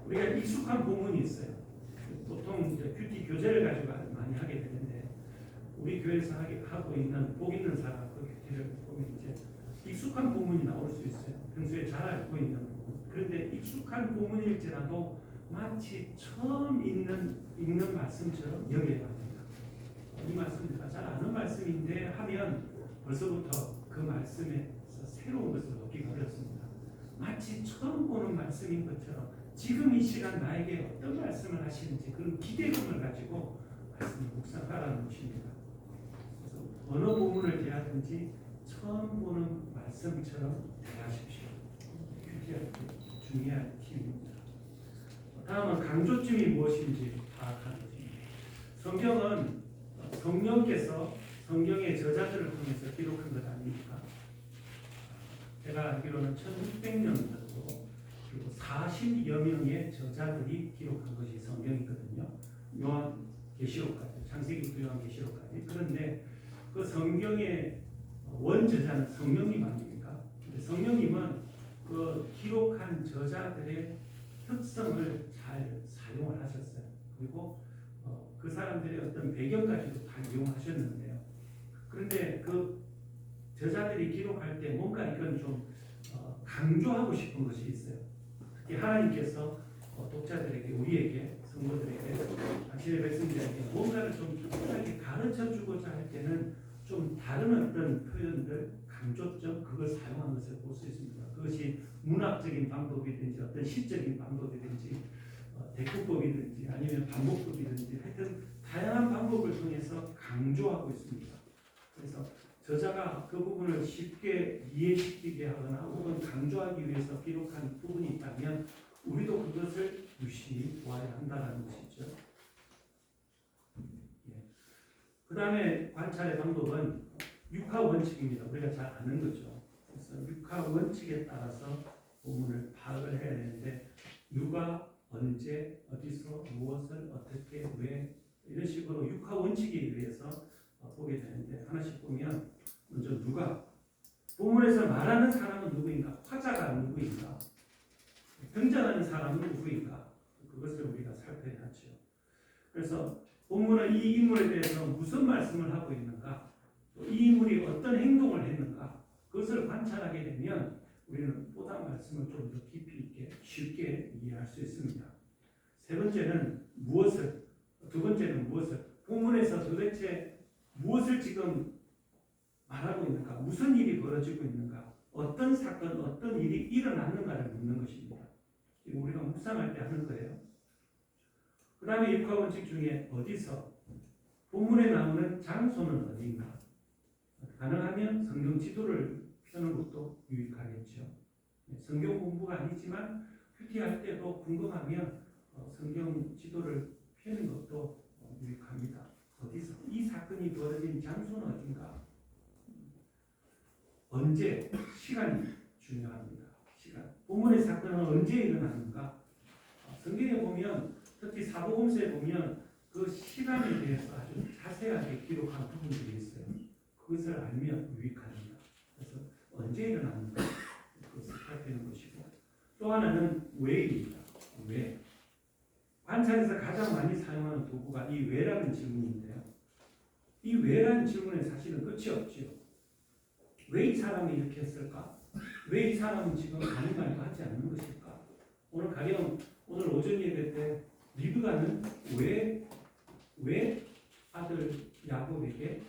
우리가 익숙한 본문이 있어요. 보통 이제 큐티 교재를 가지고 많이 하게 되는데 우리 교회에서 하고 있는 복 있는 사람 그 큐티를 보면 이제 익숙한 본문이 나올 수 있어요. 평소에 잘 알고 있는 부분. 그런데 익숙한 본문일지라도 마치 처음 읽는 말씀처럼 여겨야 합니다. 이 말씀 내가 잘 아는 말씀인데 하면 벌써부터 그 말씀에서 새로운 것을 얻기가 어렵습니다. 마치 처음 보는 말씀인 것처럼 지금 이 시간 나에게 어떤 말씀을 하시는지 그런 기대감을 가지고 말씀을 묵상하라는 것입니다. 그래서 어느 부분을 대하든지 처음 보는 말씀처럼 대하십시오. 큐티할 때 중요한 팁입니다. 다음은 강조점이 무엇인지 파악하는 것입니다. 성경은 성령께서 성경의 저자들을 통해서 기록한 것 아닙니까? 제가 알기로는 1600년도고 그리고 40여 명의 저자들이 기록한 것이 성경이거든요. 요한계시록까지, 창세기부터 요한계시록까지. 그런데 그 성경의 원저자는 성령님 아닙니까? 근데 성령님은 그 기록한 저자들의 특성을 잘 사용을 하셨어요. 그리고 그 사람들의 어떤 배경까지도 다 이용하셨는데요. 그런데 그 저자들이 기록할 때 뭔가 이건 좀 강조하고 싶은 것이 있어요. 특히 하나님께서 독자들에게, 우리에게, 성도들에게, 당신의 백성들에게 뭔가를 좀 특별하게 가르쳐 주고자 할 때는 좀 다른 어떤 표현들, 강조점, 그걸 사용한 것을 볼 수 있습니다. 그것이 문학적인 방법이든지 어떤 시적인 방법이든지 대꾸법이든지 아니면 반복법이든지 하여튼 다양한 방법을 통해서 강조하고 있습니다. 그래서 저자가 그 부분을 쉽게 이해시키게 하거나 혹은 강조하기 위해서 기록한 부분이 있다면 우리도 그것을 유심히 보아야 한다는 것이죠. 그 다음에 관찰의 방법은 육하 원칙입니다. 우리가 잘 아는 거죠. 그래서 육하 원칙에 따라서 본문을 파악을 해야 되는데 누가, 언제, 어디서, 무엇을, 어떻게, 왜 이런 식으로 육하 원칙에 의해서 보게 되는데 하나씩 보면 먼저 누가, 본문에서 말하는 사람은 누구인가? 화자가 누구인가? 등장하는 사람은 누구인가? 그것을 우리가 살펴야 하죠. 그래서 본문은 이 인물에 대해서 무슨 말씀을 하고 있는가? 또 이 인물이 어떤 행동을 했는가? 그것을 관찰하게 되면 우리는 보다 말씀을 좀 더 깊이 있게 쉽게 이해할 수 있습니다. 세 번째는 무엇을, 두 번째는 무엇을, 본문에서 도대체 무엇을 지금 말하고 있는가? 무슨 일이 벌어지고 있는가? 어떤 사건, 어떤 일이 일어났는가를 묻는 것입니다. 지금 우리가 묵상할 때 하는 거예요. 그 다음에 육하 원칙 중에 어디서, 본문에 나오는 장소는 어디인가? 가능하면 성경 지도를 펴는 것도 유익하겠죠. 성경 공부가 아니지만 큐티할 때도 궁금하면 성경 지도를 펴는 것도 유익합니다. 어디서, 이 사건이 벌어진 장소는 어딘가? 언제, 시간이 중요합니다. 시간. 본문의 사건은 언제 일어났는가? 성경에 보면 특히 사복음서에 보면 그 시간에 대해서 아주 자세하게 기록한 부분들이 있어요. 그것을 알면 유익합니다. 그래서 언제 일어났는가 그것을 살피는 것이고 또 하나는 왜입니다. 왜? 관찰에서 가장 많이 사용하는 도구가 이 왜라는 질문인데요. 이 왜라는 질문에 사실은 끝이 없지요. 왜 이 사람이 이렇게 했을까? 왜 이 사람은 지금 아무 말도 하지 않는 것일까? 오늘 가령 오늘 오전 예배 때 리브가는 왜 아들 야곱에게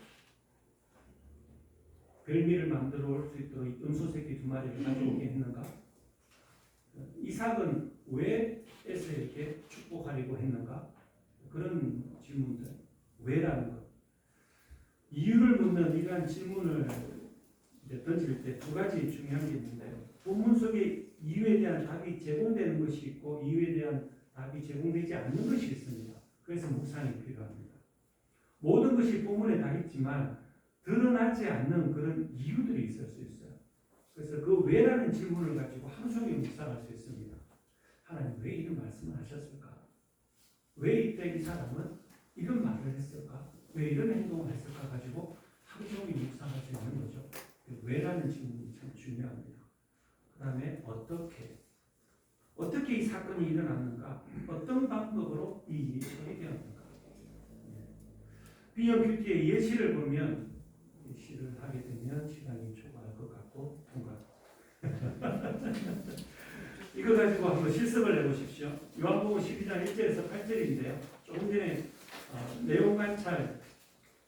별미를 만들어 올 수 있도록 염소새끼 2마리를 가져오게 했는가? 이삭은 왜 에서에게 축복하려고 했는가? 그런 질문들. 왜라는 것. 이유를 묻는 이러한 질문을 던질 때 두 가지 중요한 게 있는데요. 본문 속에 이유에 대한 답이 제공되는 것이 있고 이유에 대한 답이 제공되지 않는 것이 있습니다. 그래서 묵상이 필요합니다. 모든 것이 본문에 다 있지만 드러나지 않는 그런 이유들이 있을 수 있어요. 그래서 그 왜라는 질문을 가지고 하루 종일 묵상할 수 있습니다. 하나님 왜 이런 말씀을 하셨을까? 왜 이때 이 사람은 이런 말을 했을까? 왜 이런 행동을 했을까? 가지고 하루 종일 묵상할 수 있는 거죠. 왜라는 질문이 참 중요합니다. 그 다음에 어떻게 이 사건이 일어났는가? 어떤 방법으로 이 일이 처리되었는가? 비영 큐티의 예시를 보면 예시를 하게 되면 시간이 초과할 것 같고 통과. 이거 가지고 한번 실습을 해보십시오. 요한복음 12장 1절에서 8절인데요. 조금 전에 내용 관찰,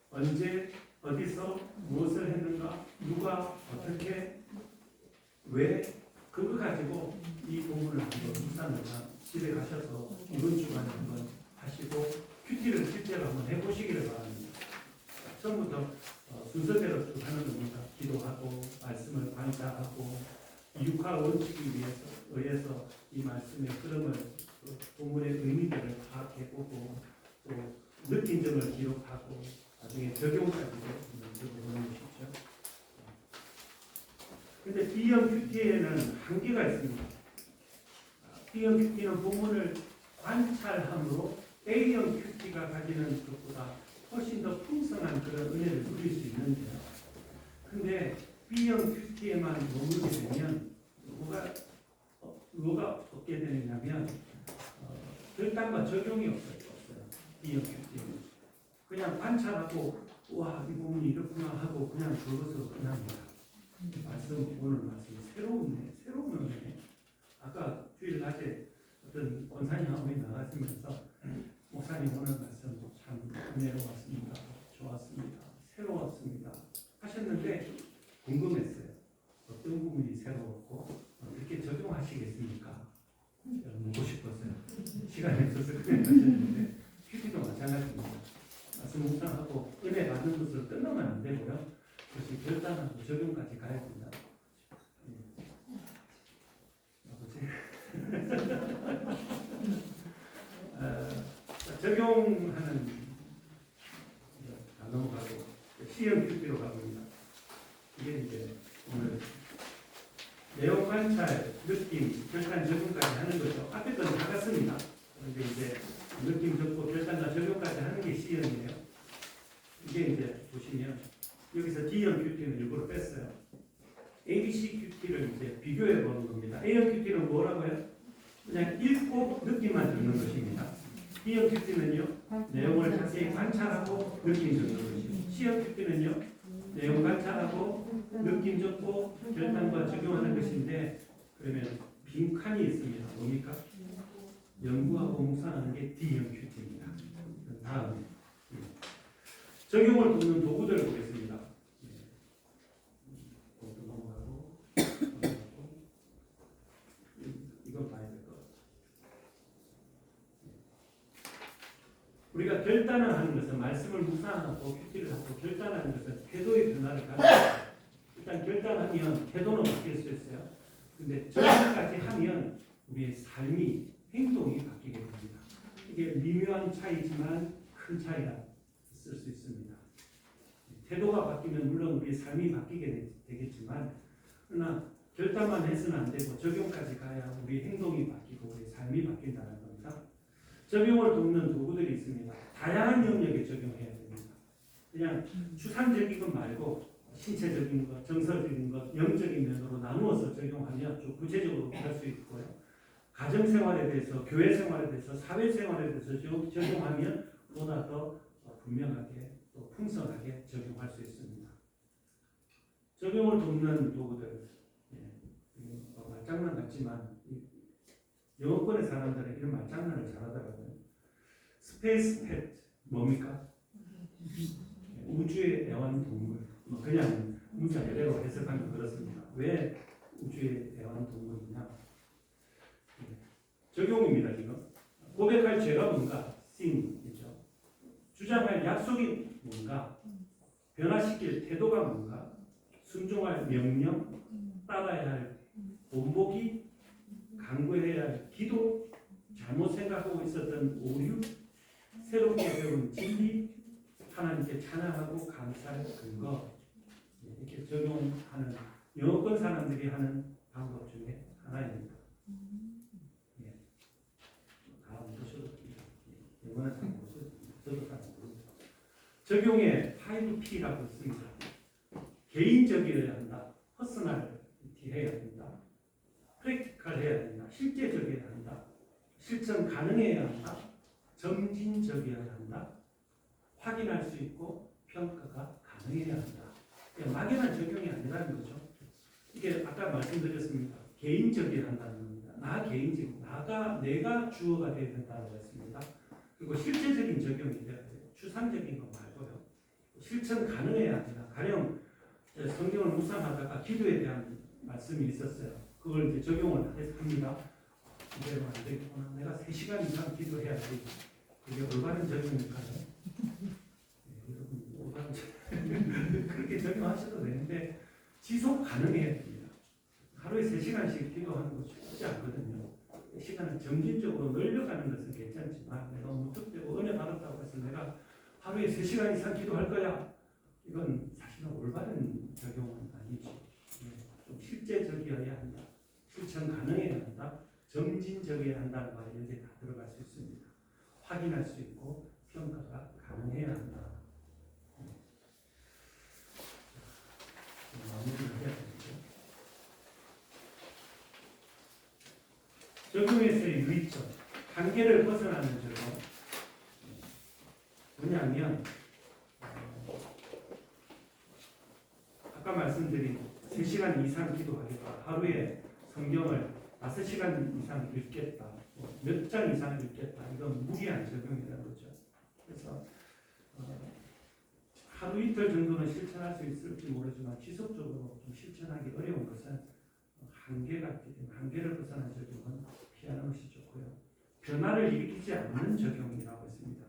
언제, 어디서, 무엇을 했는가, 누가, 어떻게, 왜, 그거 가지고 이 본문을 한번 묵상을 집에 가셔서 이번 주간에 한번 하시고 큐티를 실제로 한번 해보시기를 바랍니다. 처음부터 순서대로 쭉 하는 겁니다. 기도하고 말씀을 관찰하고 육하 원칙에 의해서 이 말씀의 흐름을 본문의 의미들을 파악해보고 또 느낀 점을 기록하고 나중에 적용까지도 적어보는 것이죠. 그런데 B형 큐티에는 한계가 있습니다. B형 큐티는 본문을 관찰함으로 A형 큐티가 가지는 것보다 훨씬 더 풍성한 그런 은혜를 누릴 수 있는데요. 근데 B형 큐티에만 머무르게 되면 뭐가 없게 되느냐면 결단과 적용이 없어요. B형 큐티는 그냥 관찰하고 와, 이 부분이 이렇구나 하고 그냥 그것으로 끝납니다. 오늘 말씀 새로운 은혜. 아까 주일 낮에 어떤 권사님 한 분이 나가시면서 목사님 오늘 말씀 참 은혜로웠습니다. 좋았습니다. 새로웠습니다. 하셨는데 궁금했어요. 어떤 부분이 새로웠고 어떻게 적용하시겠습니까? 묻고 싶었어요. 시간이 없어서 그냥 하셨는데 큐티도 마찬가지입니다. 말씀 묵상하고 은혜 받는 것으로 끝나면 안 되고요. 그것이 결단하고 적용까지 가야 된다. 적용하는 넘어가고 시험 큐티로 가봅니다. 이게 이제 오늘 내용 관찰, 느낌, 결단, 적용까지 하는 거죠. 앞에 거는 다 같습니다. 그런데 이제 느낌 적고 결단과 적용까지 하는 게 시험이에요. 이게 이제 보시면 여기서 D형 큐티는 일부러 뺐어요. ABC 큐티를 이제 비교해 보는 겁니다. A형 큐티는 뭐라고요? 그냥 읽고 느낌만 적는 것입니다. B형 큐티는요, 내용을 자세히 관찰하고 느낌 적는 것이고, C형 큐티는요, 내용 관찰하고 느낌 적고 결단과 적용하는 것인데, 그러면 빈칸이 있습니다. 뭡니까? 연구하고 묵상하는 게 D형 큐티입니다. 다음 적용을 돕는 도구들 보겠습니다. 이건 봐야 될 것 같아요. 우리가 결단을 하는 것은 말씀을 묵상하고 큐티를 하고 결단하는 것은 태도의 변화를 가져요. 일단 결단하면 태도는 바뀔 수 있어요. 근데 적용까지 하면 우리의 삶이 행동이 바뀌게 됩니다. 이게 미묘한 차이지만 큰 차이가 있을 수 있습니다. 태도가 바뀌면 물론 우리의 삶이 바뀌게 되겠지만 그러나 결단만 해서는 안 되고 적용까지 가야 우리 행동이 바뀌고 우리 삶이 바뀐다는 겁니다. 적용을 돕는 도구들이 있습니다. 다양한 영역에 적용해야 됩니다. 그냥 추상적인 것 말고 신체적인 것, 정서적인 것, 영적인 면으로 나누어서 적용하면 좀 구체적으로 할 수 있고요. 가정생활에 대해서, 교회생활에 대해서, 사회생활에 대해서 적용하면 보다 더 분명하게 또 풍성하게 적용할 수 있습니다. 적용을 돕는 도구들, 말장난 같지만 영어권의 사람들은 이런 말장난을 잘하더라고요. 스페이스 펫 뭡니까? 우주의 애완동물. 그냥 문자 그대로 해석하면 그렇습니다. 왜 우주의 애완동물이냐? 적용입니다. 지금 고백할 죄가 뭔가? sin이죠. 주장할 약속이 뭔가? 변화시킬 태도가 뭔가? 순종할 명령? 따라야 할 본보기? 강구해야 할 기도? 잘못 생각하고 있었던 오류? 새롭게 배운 진리? 하나님께 찬양하고 감사할 근거. 이렇게 적용하는 영어권 사람들이 하는 방법 중에 하나입니다. 다음 보셔도 됩니다. 영어는 잘 모르셔도 저도 잘 모릅니다. 적용에 5P라고 있습니다. 개인적이어야 한다. 퍼스널티 해야 된다. 프랙티컬 해야 된다. 실제적이어야 한다. 실천 가능해야 한다. 점진적이어야 한다. 확인할 수 있고 평가가 가능해야 한다. 막연한 적용이 아니라는 거죠. 이게 아까 말씀드렸습니다. 개인적이어야 한다는 겁니다. 내가 주어가 되어야 된다고 했습니다. 그리고 실제적인 적용이 돼야 돼요. 추상적인 거 말고요. 실천 가능해야 합니다. 가령 성경을 묵상하다가 기도에 대한 말씀이 있었어요. 그걸 이제 적용을 합니다. 이대로 안 되겠구나. 내가 3시간 이상 기도해야지. 그게 올바른 적용일까요? 그렇게 적용하셔도 되는데 지속 가능해야 됩니다. 하루에 3시간씩 기도하는 거 쉽지 않거든요. 시간을 점진적으로 늘려가는 것은 괜찮지만 내가 무턱대고 은혜 받았다고 해서 내가 하루에 3시간 이상 기도할 거야. 이건 사실은 올바른 적용은 아니죠. 좀 실제적이어야 한다. 실천 가능해야 한다. 점진적이어야 한다는 말이 여기에 다 들어갈 수 있습니다. 확인할 수 있고 평가가 가능해야 한다. 적용에서의 유의점, 한계를 벗어나는 적용. 뭐냐면 아까 말씀드린 3시간 이상 기도하겠다. 하루에 성경을 5시간 이상 읽겠다. 몇 장 이상 읽겠다. 이건 무리한 적용이라는 거죠. 그래서 하루 이틀 정도는 실천할 수 있을지 모르지만 지속적으로 좀 실천하기 어려운 것은 한계가 있기 때문에 한계를 벗어난 적용은 피하는 것이 좋고요. 변화를 일으키지 않는 적용이라고 했습니다.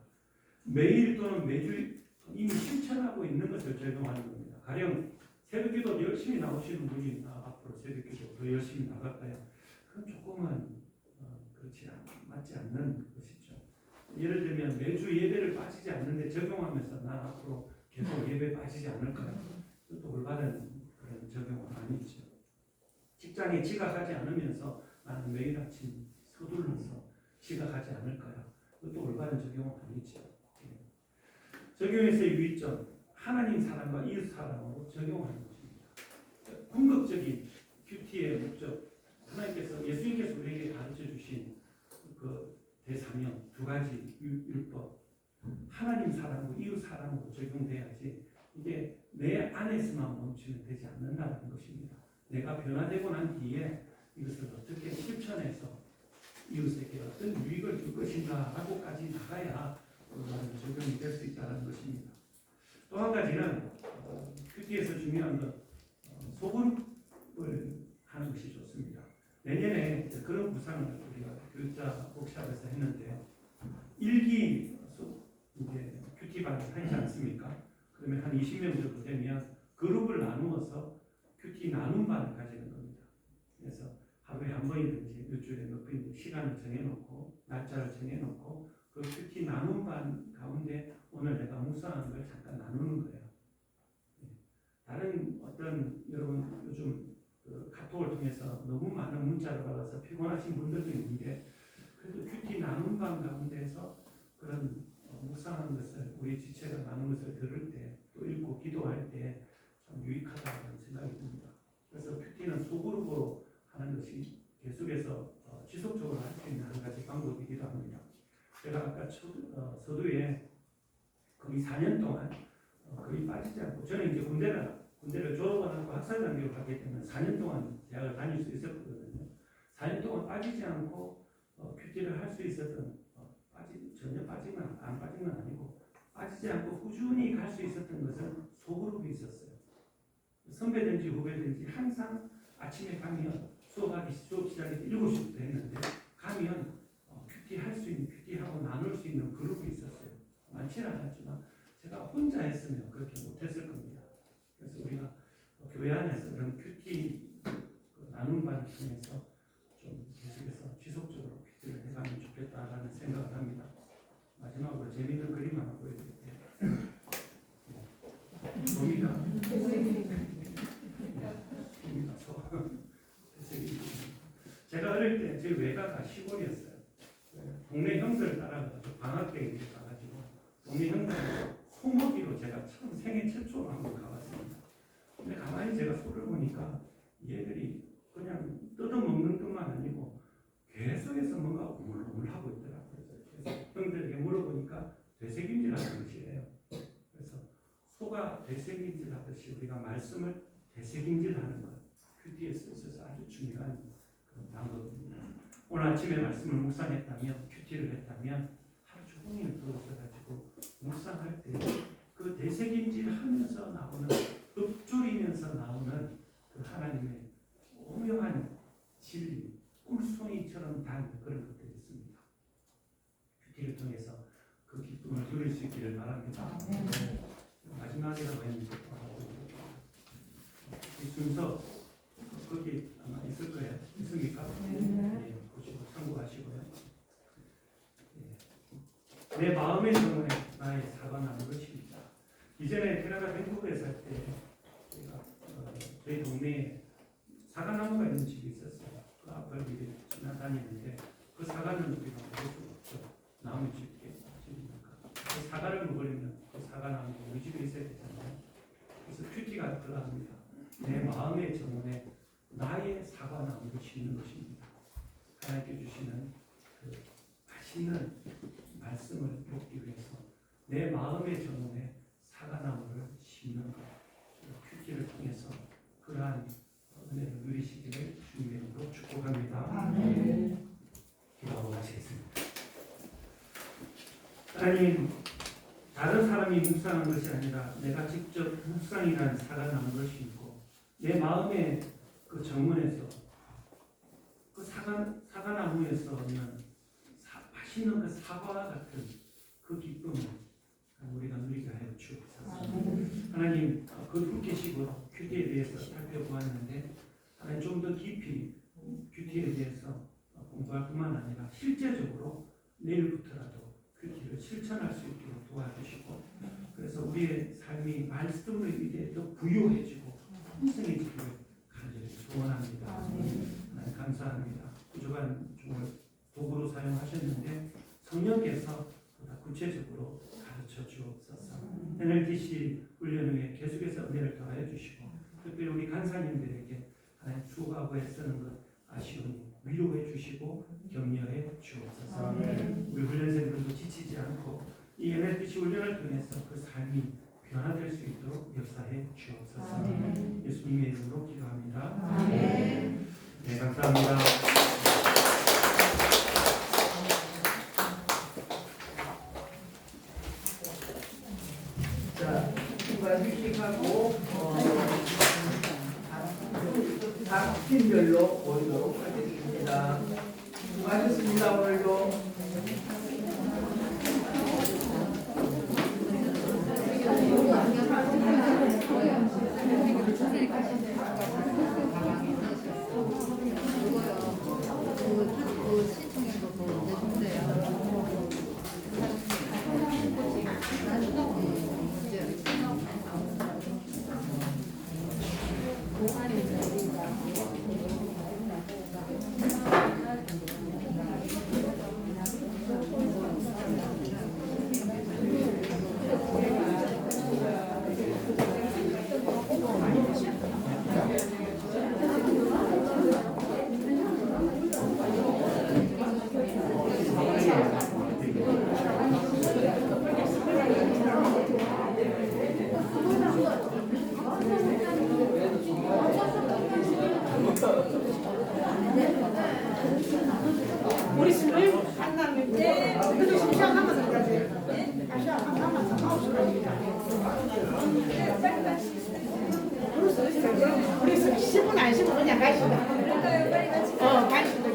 매일 또는 매주 이미 실천하고 있는 것을 적용하는 겁니다. 가령 새벽기도 열심히 나오시는 분이 앞으로 새벽기도 더 열심히 나갈까요? 그건 조금은 맞지 않는 것이죠. 예를 들면 매주 예배를 빠지지 않는데 적용하면서 난 앞으로 계속 예배 빠지지 않을까요? 그것도 올바른 그런 적용은 아니죠. 직장에 지각하지 않으면서 나는 매일 아침 서둘러서 지각하지 않을까요? 그것도 올바른 적용은 아니죠. 적용에서의 유의점, 하나님 사랑과 이웃 사랑으로 적용하는 것입니다. 궁극적인 큐티의 목적, 하나님께서 예수님께서 우리에게 가르쳐 주신 그 대사명 2가지 율법, 하나님 사랑과 이웃 사랑으로 적용돼야지 이게 내 안에서만 멈추면 되지 않는다는 것입니다. 내가 변화되고 난 뒤에 이것을 어떻게 실천해서 이웃에게 어떤 유익을 줄 것인가 하고까지 나가야 적용이 될 수 있다는 것입니다. 또 한 가지는 큐티에서 중요한 것, 소그룹을 하는 것이 좋습니다. 내년에 그런 구상을 우리가 교육자 워크숍에서 했는데 1기 이제 큐티반을 하지 않습니까? 그러면 한 20명 정도 되면 그룹을 나누어서 큐티 나눔반을 가지는 겁니다. 그래서 하루에 한 번이든지 일주일에 몇 번이든지 시간을 정해놓고 날짜를 정해놓고 그 큐티 나눔반 가운데 오늘 내가 묵상한 걸 잠깐 나누는 거예요. 다른 어떤 여러분 요즘 그 카톡을 통해서 너무 많은 문자를 받아서 피곤하신 분들도 있는데 그래도 큐티 나눔반 가운데서 그런 묵상한 것을 우리 지체가 나눈 것을 들을 때 또 읽고 기도할 때 참 유익하다는 생각이 듭니다. 그래서 큐티는 소그룹으로 하는 것이 계속해서 지속적으로 할 수 있는 한 가지 방법이기도 합니다. 제가 아까 서두에 거의 4년 동안 거의 빠지지 않고 저는 이제 군대를 졸업하고 학사 단계로 가게 되면 4년 동안 대학을 다닐 수 있었거든요. 4년 동안 빠지지 않고 큐티를 할 수 있었던 전혀 안 빠진 건 아니고 빠지지 않고 꾸준히 갈 수 있었던 것은 소그룹이 있었어요. 선배든지 후배든지 항상 아침에 가면 수업 시작이 7시부터 했는데 가면 큐티 할 수 있는 큐티하고 나눌 수 있는 그룹이 있었어요. 많지는 않았지만 제가 혼자 했으면 그렇게 못했을 겁니다. 그래서 우리가 교회 안에서 그런 큐티 나눔반을 통해서 좀 계속해서 지속적으로 큐티를 해가면 좋겠다라는 생각을 합니다. 마지막으로 재미있는 그림 하나 보여드릴게요. 봅니다. 제가 어릴 때 제 외가가 시골이었어요. 동네 형들 따라가지고 방학 때 이렇게 가가지고 동네 형들 소먹이로 제가 처음 생애 최초로 한번 가봤습니다. 근데 가만히 제가 소를 보니까 얘들이 그냥 뜯어먹는 것만 아니고 계속해서 뭔가 우물우물하고 있더라고요. 그래서 형들에게 물어보니까 되새김질하는 것이에요. 그래서 소가 되새김질하듯이 우리가 말씀을 되새김질하는 것, 큐티에서 있어서 아주 중요한 그런 방법입니다. 오늘 아침에 말씀을 묵상했다면, 큐티를 했다면 하루 종일 들어서가지고 묵상할 때 그 되새김질하면서 나오는 읊조리면서 나오는 그 하나님의 오묘한 진리, 꿀송이처럼 단 그런 것들이 있습니다. 큐티를 통해서 그 기쁨을 누릴 수 있기를 바랍니다. 마지막이라고 했는데 이 순서 거기 아마 있을 거예요. 있습니까? 네. 보시고 참고하시고요. 내 마음의 정원에 나의 사과나무 것입니다. 이전에 캐나다 밴쿠버에 살 때 제가 저희 동네에 사과나무가 있는 집이 있었어요. 그 앞을 이렇게 지나다니는데 그 사과는 우리가 먹을 수가 없죠. 나무 집이니까. 그 사과를 먹으려면 그 사과나무가 우리 집에 있어야 되잖아요. 그래서 큐티가 들어갑니다. 내 마음의 정원에 나의 사과나무를 심는 것입니다. 하나님께 주시는 그 맛있는 말씀을 먹기 위해서 내 마음의 전원에 사과나무를 심는 것, 큐티를 통해서 그러한 은혜를 누리시기를 주님의 이름으로 축복합니다. 기도하고 마치겠습니다. 하나님, 다른 사람이 묵상한 것이 아니라 내가 직접 묵상이라는 사과나무를 심고 내 마음의 그 정원에서 그 사과나무에서는 맛있는 그 사과와 같은 그 기쁨을 우리가 누리게 하여 주옵소서. 하나님, 그 계시고 큐티에 대해서 살펴보았는데 하나님 좀 더 깊이 큐티에 대해서 공부할 뿐만 아니라 실제적으로 내일부터라도 큐티를 실천할 수 있도록 도와주시고 그래서 우리의 삶이 말씀을 이제 더 부유해지고 풍성해지기를 간절히 소원합니다. 하나님 감사합니다. 부족한 종을 도구로 사용하셨는데 성령께서 보다 구체적으로 가르쳐 주옵소서. NLTC 훈련 후에 계속해서 은혜를 더하여 주시고 특별히 우리 간사님들에게 하나님 수고하고 애쓰는 것 아쉬우니 위로해 주시고 격려해 주옵소서. 우리 훈련생들도 지치지 않고 이 NLTC 훈련을 통해서 그 삶이 변화될 수 있도록 역사해 주옵소서. 예수님의 이름으로 기도합니다. 네, 감사합니다. 자, 휴식하고 각 팀별로 모이도록 하겠습니다. 수고하셨습니다. 오늘도. 우리 수요일 만나는데 그래도 시간 남아서 가지. 다시 한번 남아서 9시간입니다. 그래서 10분 안 쉬고 그냥 가시다. 가시다.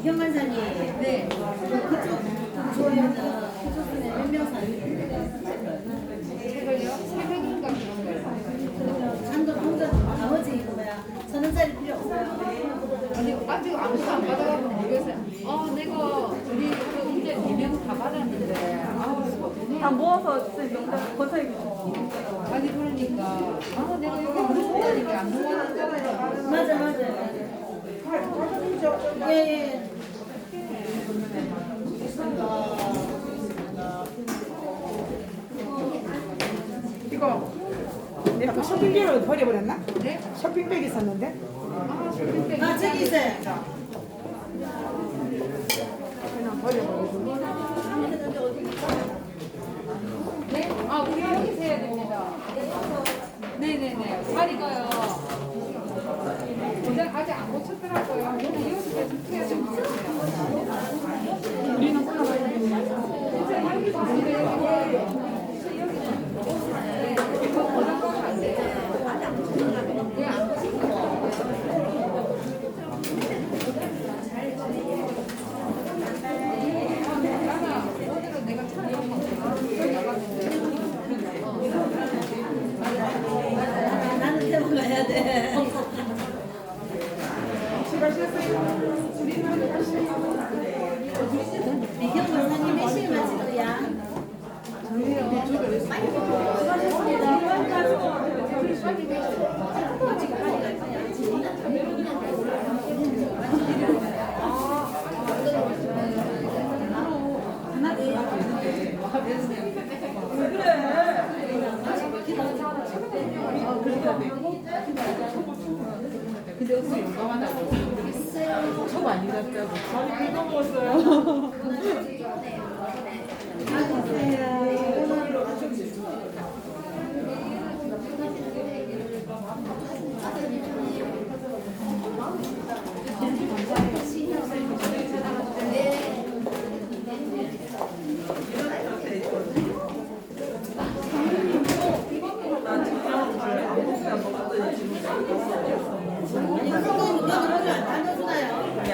현관사님, 네. 그쪽 조에는 그쪽에 몇명 사는데? 이걸요? 새벽인가 그런 거요. 잔도 동전 나머지 이거 뭐야? 1,000원짜리 필요 없어요. 아니 아직 아무도 안 받아가고 모르겠어요. 내가 우리 그 이제 2명 다 받았는데 다 모아서 건설이 아니 그러니까 내가 여기 모으니까 안 모아놨잖아요. 맞아. 예. 이거 내가 그 쇼핑백을 버려버렸나? 네? 쇼핑백 있었는데? 쇼핑백. 저기 있어요. 그냥 버려버리고. 네? 우리 여기서 해야 됩니다. 네네네. 자리가요. 고장 아직 안 고쳤더라고요. 근데 여기서 계속 해야 되는 것 같아요. 우리는 올라가야 됩니다. 여기서 하는데 이거 고장 가면 안 돼요. 왜안 고친 거예요? 오늘은 내가 차를 나갔는데 근데 혹시 용감하다고 저 많이 잡자고 많이 먹었어요.